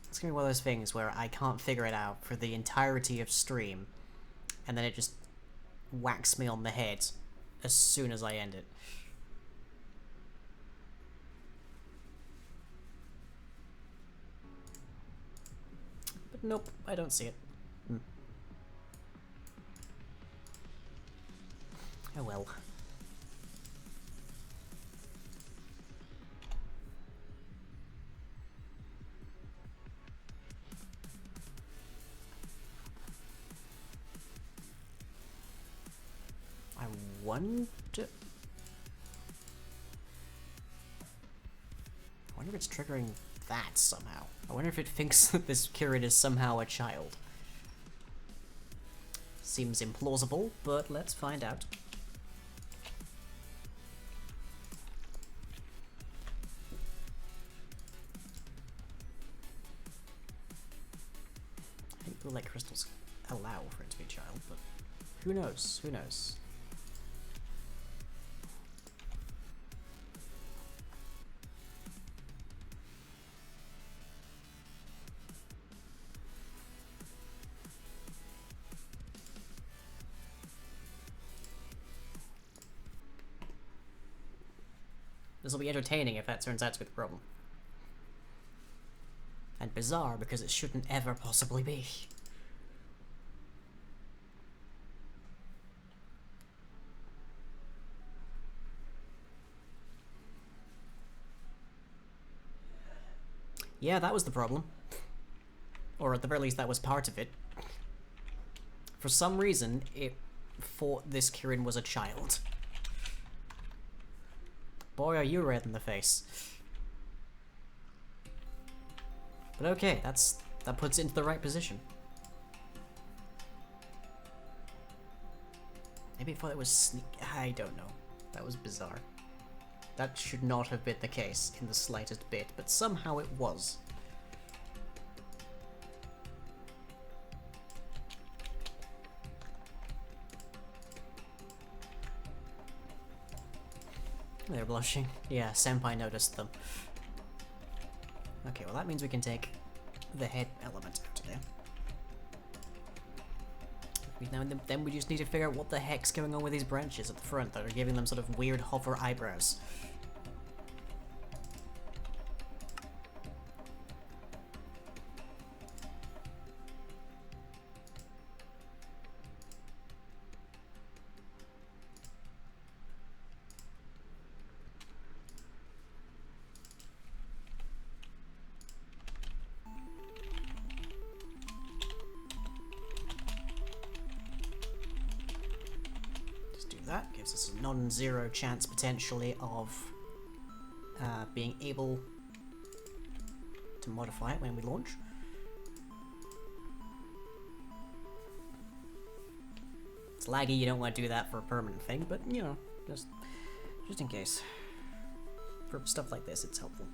It's gonna be one of those things where I can't figure it out for the entirety of stream, and then it just whacks me on the head as soon as I end it. But nope, I don't see it. Oh well. I wonder if it's triggering that somehow. I wonder if it thinks that this Kirin is somehow a child. Seems implausible, but let's find out. I think blue light crystals allow for it to be a child, but who knows? Who knows? This will be entertaining if that turns out to be the problem. And bizarre because it shouldn't ever possibly be. Yeah, that was the problem. Or at the very least, that was part of it. For some reason, it thought this Kirin was a child. Boy, are you red in the face. But okay, that puts it into the right position. Maybe it thought it was sneak. I don't know. That was bizarre. That should not have been the case in the slightest bit, but somehow it was. They're blushing. Yeah, Senpai noticed them. Okay, well that means we can take the head element out of there. Then we just need to figure out what the heck's going on with these branches at the front that are giving them sort of weird hover eyebrows. That gives us a non-zero chance potentially of being able to modify it when we launch. It's laggy, you don't want to do that for a permanent thing, but you know, just in case. For stuff like this, it's helpful.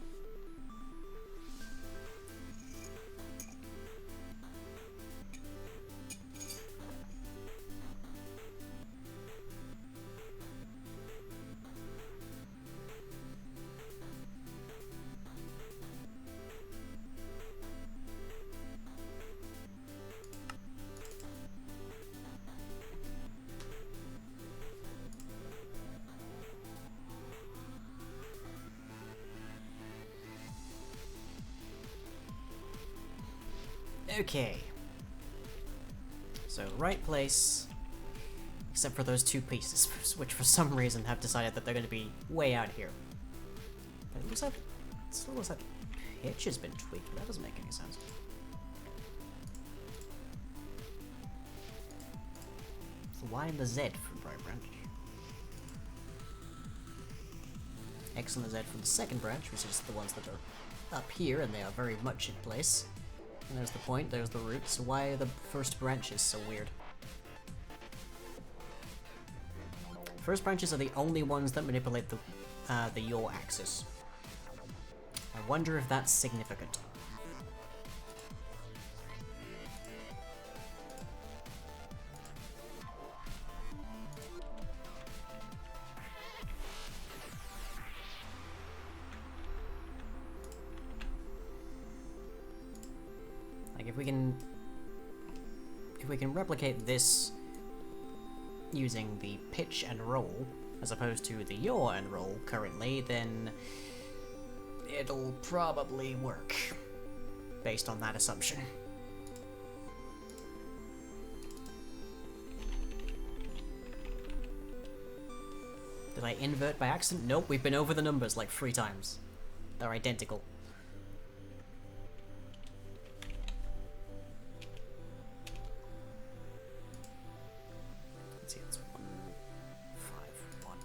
Okay. So, right place, except for those two pieces, which for some reason have decided that they're going to be way out here. But it looks like, it still looks like pitch has been tweaked, but that doesn't make any sense. It's the Y and the Z from Bright Branch. X and the Z from the second branch, which is the ones that are up here, and they are very much in place. And there's the point, there's the root, so why are the first branches so weird? First branches are the only ones that manipulate the yaw axis. I wonder if that's significant. Like if we can replicate this using the pitch and roll, as opposed to the yaw and roll currently, then it'll probably work, based on that assumption. Did I invert by accident? Nope, we've been over the numbers like 3 times. They're identical. Let's see, it's 1, 5, 1.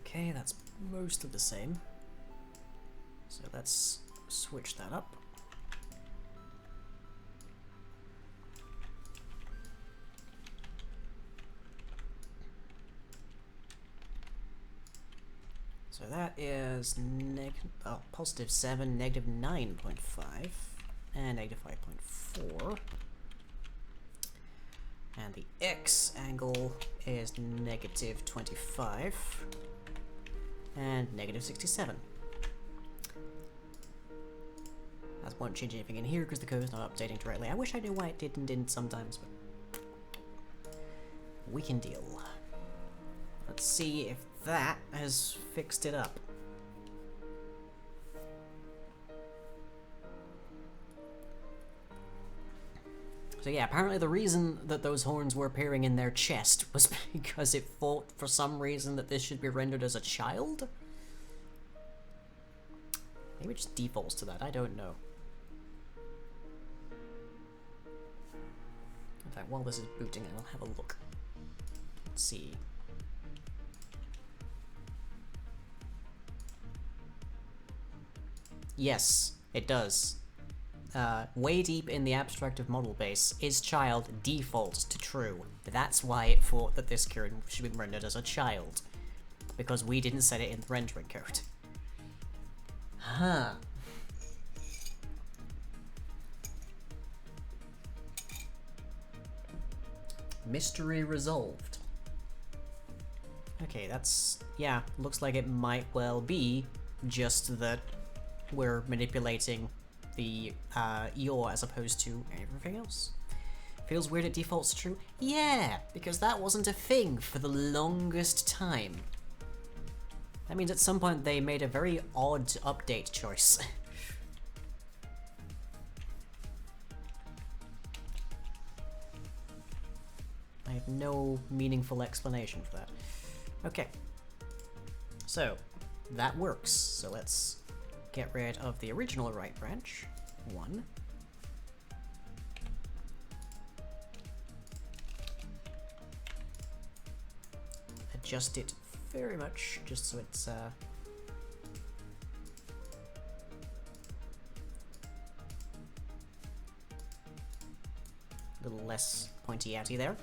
Okay, that's most of the same. So let's switch that up. So that is positive 7, negative 9.5, and negative 5.4. And the X angle is negative 25 and negative 67. That won't change anything in here because the code is not updating directly. I wish I knew why it did and didn't sometimes, but we can deal. Let's see if that has fixed it up. So yeah, apparently the reason that those horns were appearing in their chest was because it thought for some reason that this should be rendered as a child? Maybe it just defaults to that, I don't know. In fact, while this is booting, I'll have a look. Let's see. Yes, it does. Way deep in the abstractive model base, is child defaults to true. That's why it thought that this Kirin should be rendered as a child. Because we didn't set it in the rendering code. Huh. Mystery resolved. Okay, that's... yeah, looks like it might well be just that we're manipulating the yaw as opposed to everything else. Feels weird it defaults to true? Yeah, because that wasn't a thing for the longest time. That means at some point they made a very odd update choice. I have no meaningful explanation for that. Okay. So, that works. So let's get rid of the original right branch 1. Adjust it very much, just so it's a little less pointy-outy there.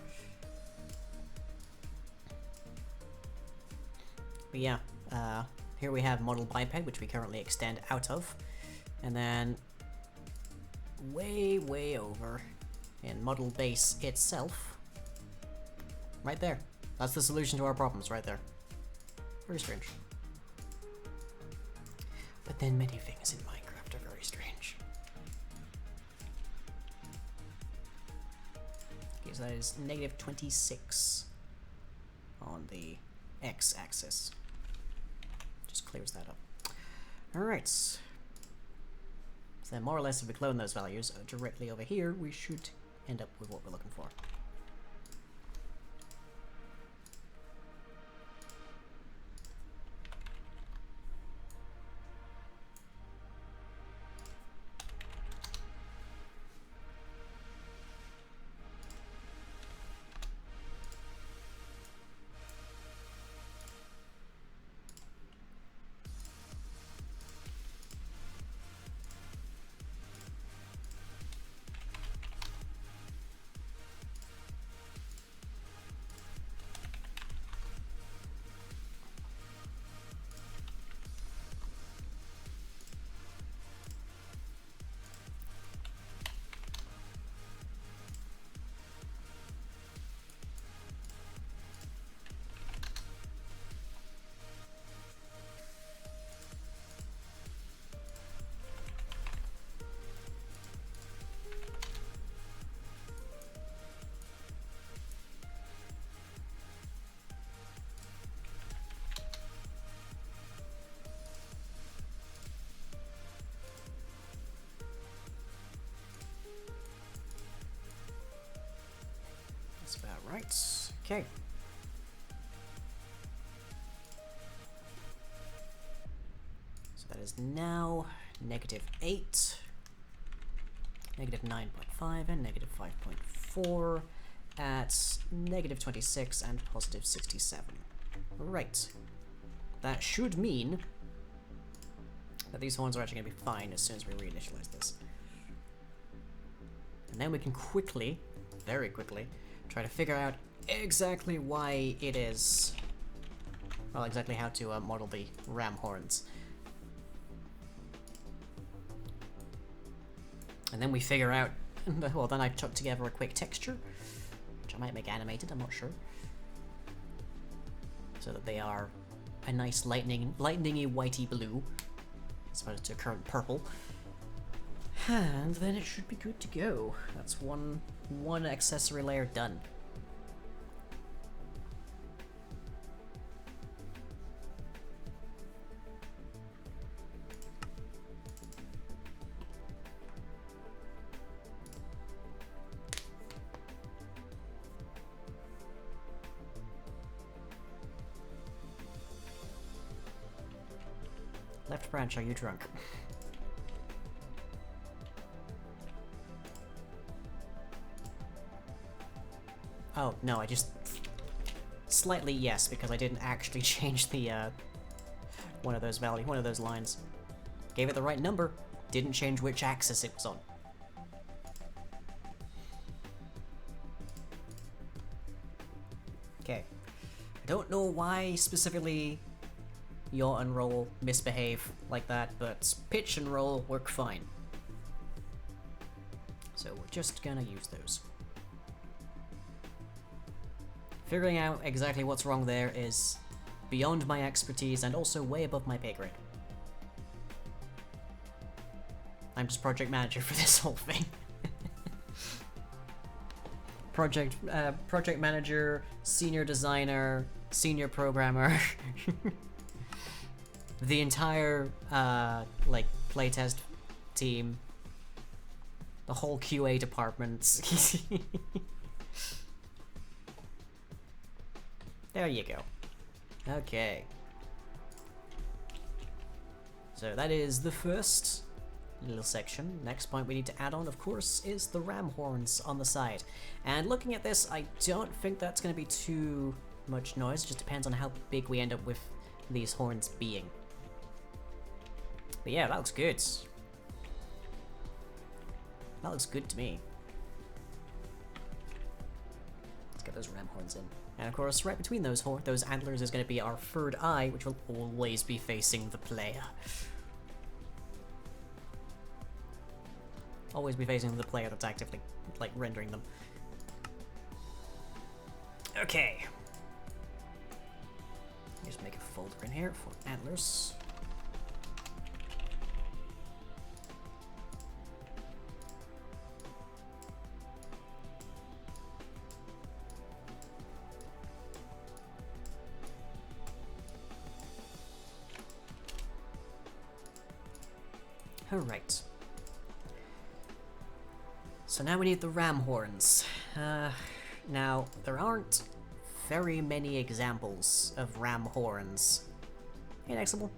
But yeah, here we have model biped, which we currently extend out of, and then way over in model base itself, right there. That's the solution to our problems, right there. Very strange. But then many things in Minecraft are very strange. Okay, so that is -26 on the x-axis. Just clears that up. Alright. So then more or less if we clone those values directly over here, we should end up with what we're looking for. That's about right. Okay. So that is now -8, -9.5, and -5.4 at -26 and +67. Right. That should mean that these horns are actually going to be fine as soon as we reinitialize this. And then we can quickly, very quickly, try to figure out exactly why it is, well, exactly how to model the ram horns. And then we figure out, well, then I chuck together a quick texture, which I might make animated, I'm not sure, so that they are a nice lightningy whitey blue, as opposed to current purple. And then it should be good to go. That's one accessory layer done. Left branch, are you drunk? Oh, no, I just... Slightly yes, because I didn't actually change the, one of those lines. Gave it the right number, didn't change which axis it was on. Okay. I don't know why specifically yaw and roll misbehave like that, but pitch and roll work fine. So we're just gonna use those. Figuring out exactly what's wrong there is beyond my expertise and also way above my pay grade. I'm just project manager for this whole thing. Project manager, senior designer, senior programmer. The entire like playtest team, the whole QA department. There you go. Okay. So that is the first little section. Next point we need to add on, of course, is the ram horns on the side. And looking at this, I don't think that's going to be too much noise. It just depends on how big we end up with these horns being. But yeah, that looks good. That looks good to me. Let's get those ram horns in. And of course, right between those antlers is going to be our third eye, which will always be facing the player. Always be facing the player that's actively, like, rendering them. Okay. Just make a folder in here for antlers. Alright. So now we need the ram horns. Now, there aren't very many examples of ram horns. Hey, Nexable.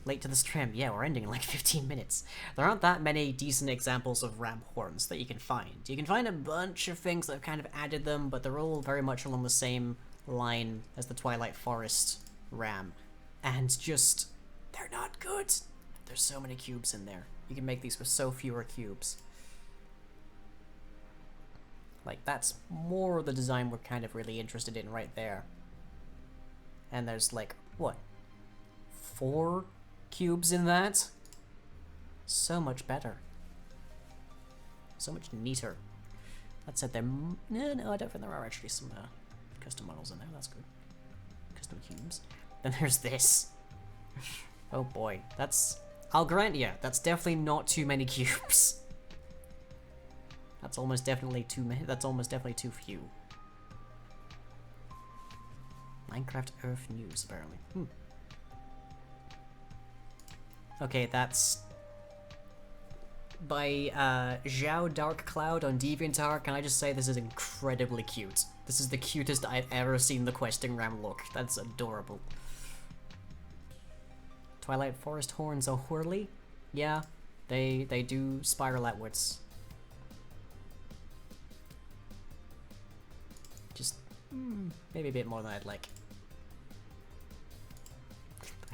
Late to the stream. Yeah, we're ending in like 15 minutes. There aren't that many decent examples of ram horns that you can find. You can find a bunch of things that have kind of added them, but they're all very much along the same line as the Twilight Forest ram. And just, they're not good. There's so many cubes in there. You can make these with so fewer cubes. Like, that's more the design we're kind of really interested in right there. And there's like, what? 4 cubes in that? So much better. So much neater. That said, no, I don't think there are actually some custom models in there. That's good. Custom cubes. Then there's this. Oh boy, that's... I'll grant you, that's definitely not too many cubes. That's almost definitely too many. That's almost definitely too few. Minecraft Earth News, apparently. Okay, that's by Zhao Dark Cloud on DeviantArt. Can I just say this is incredibly cute? This is the cutest I've ever seen the questing ram look. That's adorable. Twilight Forest horns are whirly. Yeah, they do spiral outwards. Just maybe a bit more than I'd like.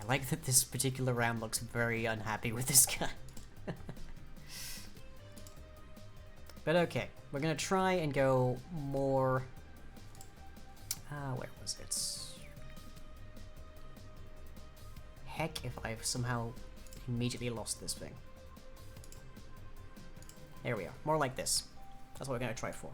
I like that this particular ram looks very unhappy with this guy. But okay, we're gonna try and go more... where was it? Heck if I've somehow immediately lost this thing. There we are. More like this. That's what we're gonna try for.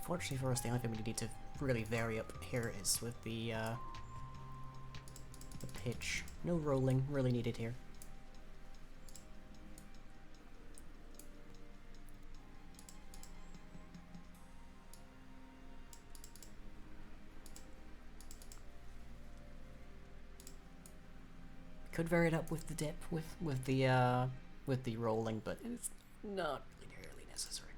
Fortunately for us, the only thing we need to really vary up here is with the pitch. No rolling really needed here. Could vary it up with the dip, with the rolling, but it's not really necessary.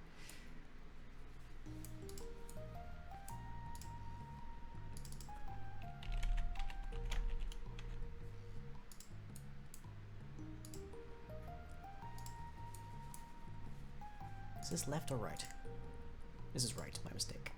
Is this left or right? This is right, my mistake.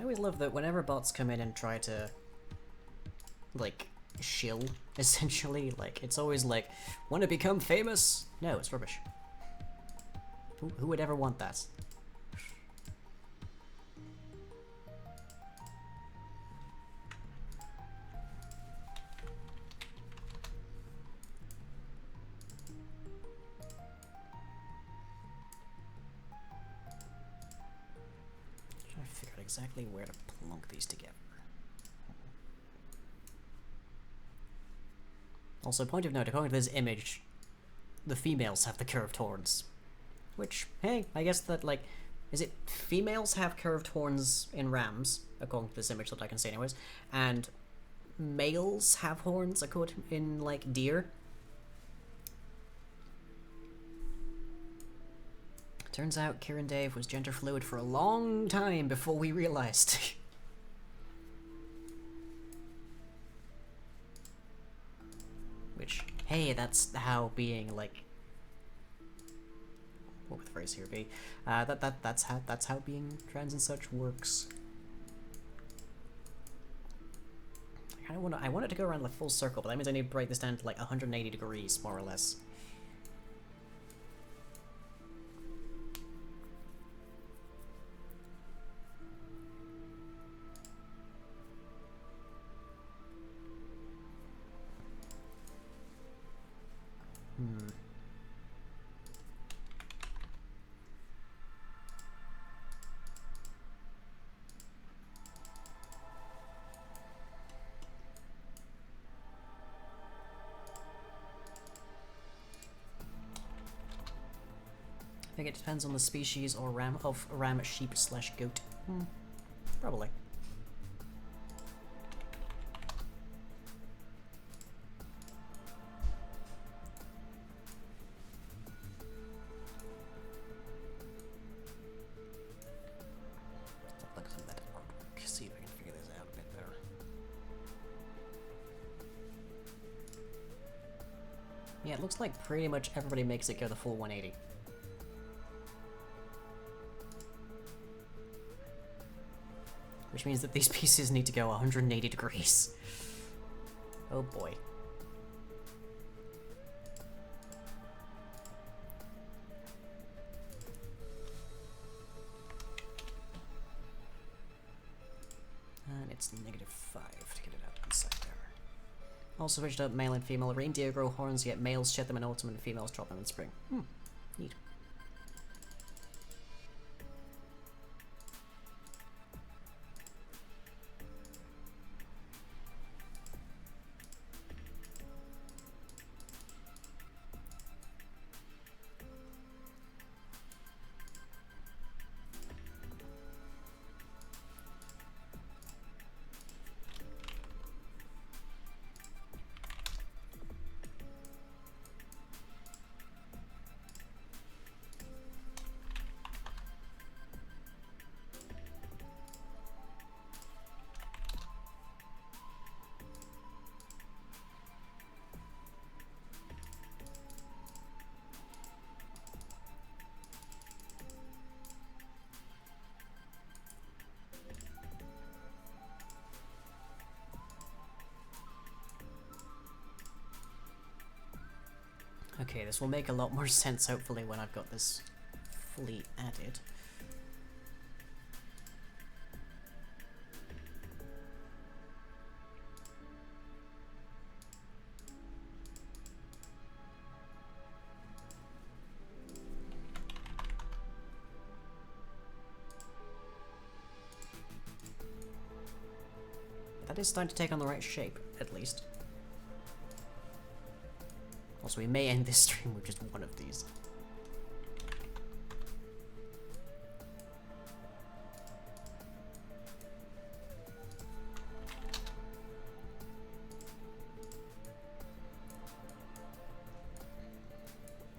I always love that whenever bots come in and try to, like, shill, essentially, like, it's always like, want to become famous? No, it's rubbish. Who would ever want that? Trying to figure out exactly where to plonk these together. Also, point of note, according to this image, the females have the curved horns. Which, hey, I guess that, like, is it females have curved horns in rams, according to this image that I can see anyways, and males have horns, according in, like, deer? Turns out Kirin Dave was gender fluid for a long time before we realized. Which, hey, that's how being, like, what would the phrase here be? That's how being trans and such works. I want it to go around like full circle, but that means I need to break this down to like 180 degrees, more or less. I think it depends on the species or ram sheep slash goat. Probably. Look at that artwork. See if I can figure this out a bit better. Yeah, it looks like pretty much everybody makes it go the full 180. Which means that these pieces need to go 180 degrees. Oh boy. And it's -5 to get it out inside there. Also switched up male and female. Reindeer grow horns, yet males shed them in autumn and females drop them in spring. Neat. Okay, this will make a lot more sense, hopefully, when I've got this fully added. That is starting to take on the right shape, at least. Also, we may end this stream with just one of these.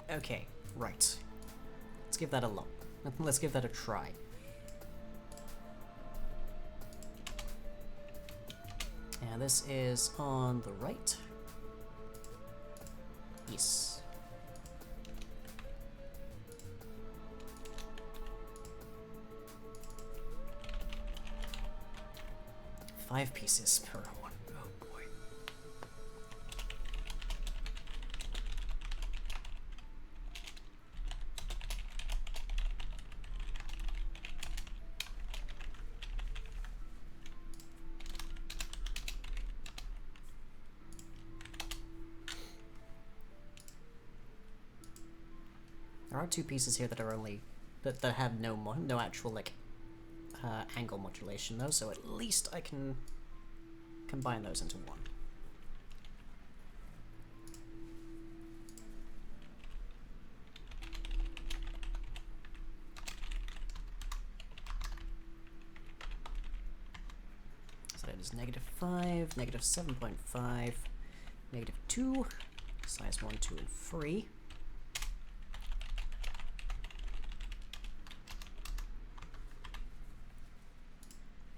Okay, right. Let's give that a look. Let's give that a try. And this is on the right. Yes. 5 pieces per one. Oh boy. There are 2 pieces here that are only that have no actual like angle modulation though, so at least I can combine those into one. So that is -5, -7.5, -2, size 1, 2, and 3.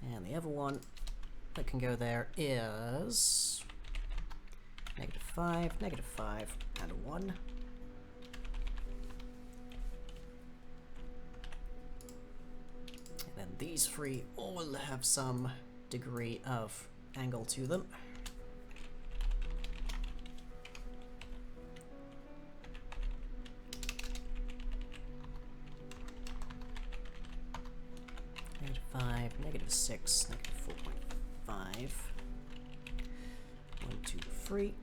And the other one that can go there is -5, -5, and 1. And then these 3 all have some degree of angle to them. -5, -6, -4.5. 1, 2, 3.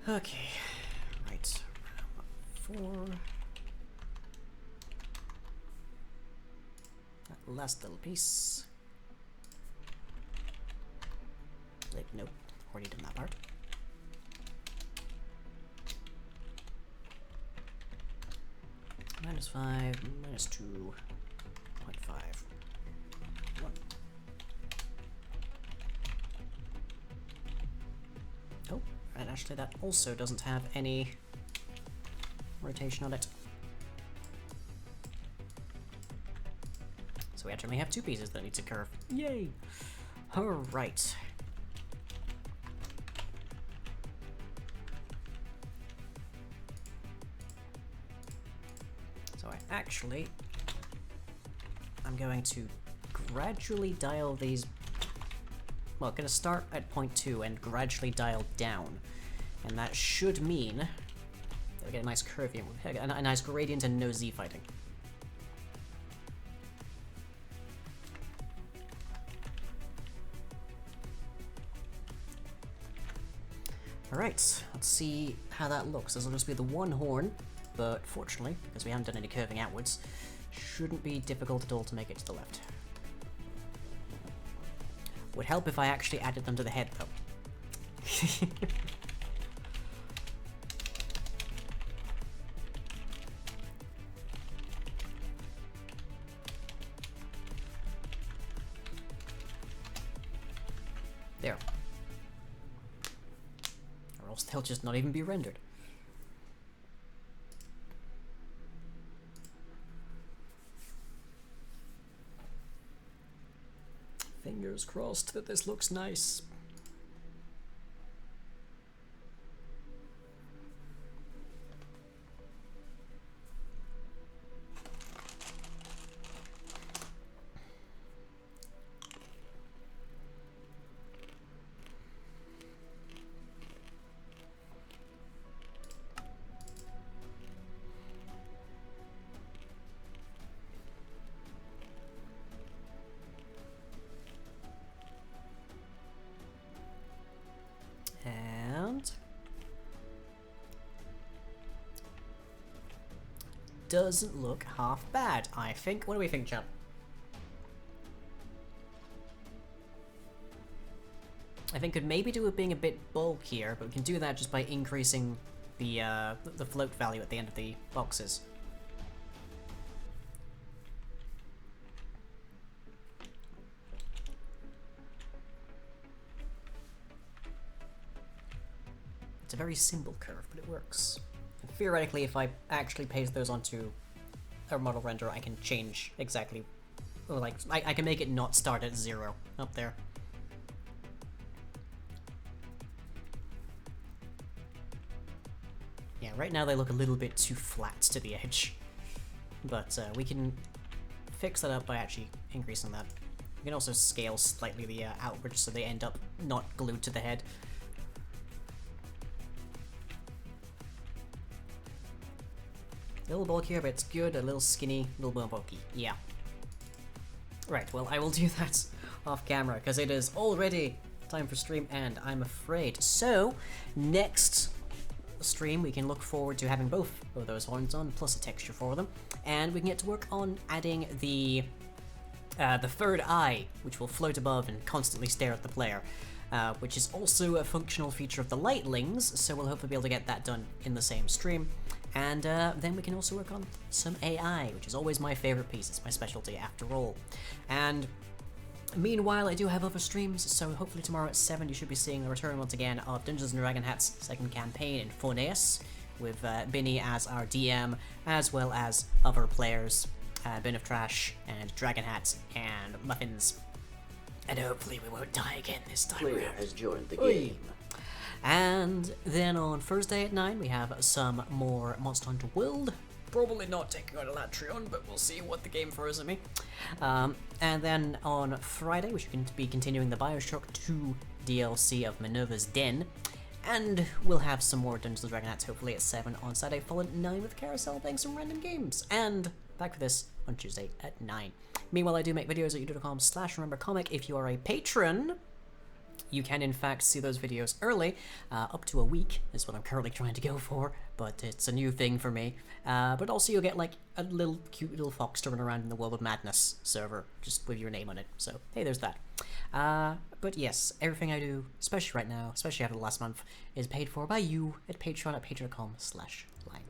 Okay, right. 4. That last little piece. Like, nope, already done that part. -5, -2.5. 1. Oh. And actually that also doesn't have any rotation on it. So we actually have 2 pieces that need to curve. Yay! Alright. So I'm going to gradually dial these. Well, I'm going to start at 0.2 and gradually dial down. And that should mean that we get a nice curve here, a nice gradient and no Z fighting. Alright, let's see how that looks. This will just be the one horn, but fortunately, because we haven't done any curving outwards, shouldn't be difficult at all to make it to the left. Would help if I actually added them to the head, though. There. Or else they'll just not even be rendered. Fingers crossed that this looks nice. Doesn't look half bad, I think. What do we think, chap? I think could maybe do with being a bit bulkier, but we can do that just by increasing the float value at the end of the boxes. It's a very simple curve, but it works. And theoretically, if I actually paste those onto a model renderer, I can change exactly, or like, I can make it not start at 0 up there. Yeah, right now they look a little bit too flat to the edge, but we can fix that up by actually increasing that. We can also scale slightly the outwards so they end up not glued to the head. A little bulkier, but it's good. A little skinny, a little more bulky. Yeah. Right, well, I will do that off camera, because it is already time for stream, and I'm afraid. So, next stream, we can look forward to having both of those horns on, plus a texture for them, and we can get to work on adding the third eye, which will float above and constantly stare at the player, which is also a functional feature of the lightlings, so we'll hopefully be able to get that done in the same stream. And then we can also work on some AI, which is always my favorite piece. It's my specialty after all. And meanwhile, I do have other streams, so hopefully tomorrow at 7 you should be seeing the return once again of Dungeons & Dragon Hat's second campaign in Phoneus, with Binny as our DM, as well as other players, Bin of Trash, and Dragon Hat, and Muffins. And hopefully we won't die again this time Player around. has joined the Oi. game. And then on Thursday at 9 we have some more Monster Hunter World. Probably not taking out Elatrion, but we'll see what the game throws at me. And then on Friday we should be continuing the Bioshock 2 DLC of Minerva's Den. And we'll have some more Dungeons & Dragon Hats hopefully at 7 on Saturday, followed at 9 with Carousel playing some random games. And back for this on Tuesday at 9. Meanwhile, I do make videos at youtube.com/remembercomic. If you are a patron, you can in fact see those videos early, up to a week is what I'm currently trying to go for, but it's a new thing for me. But also you'll get like a little cute little fox to run around in the World of Madness server, just with your name on it, so hey, there's that. But yes, everything I do, especially right now, especially after the last month, is paid for by you at Patreon at patreon.com/line.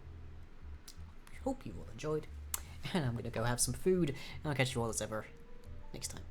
Hope you all enjoyed, and I'm gonna go have some food, and I'll catch you all as ever next time.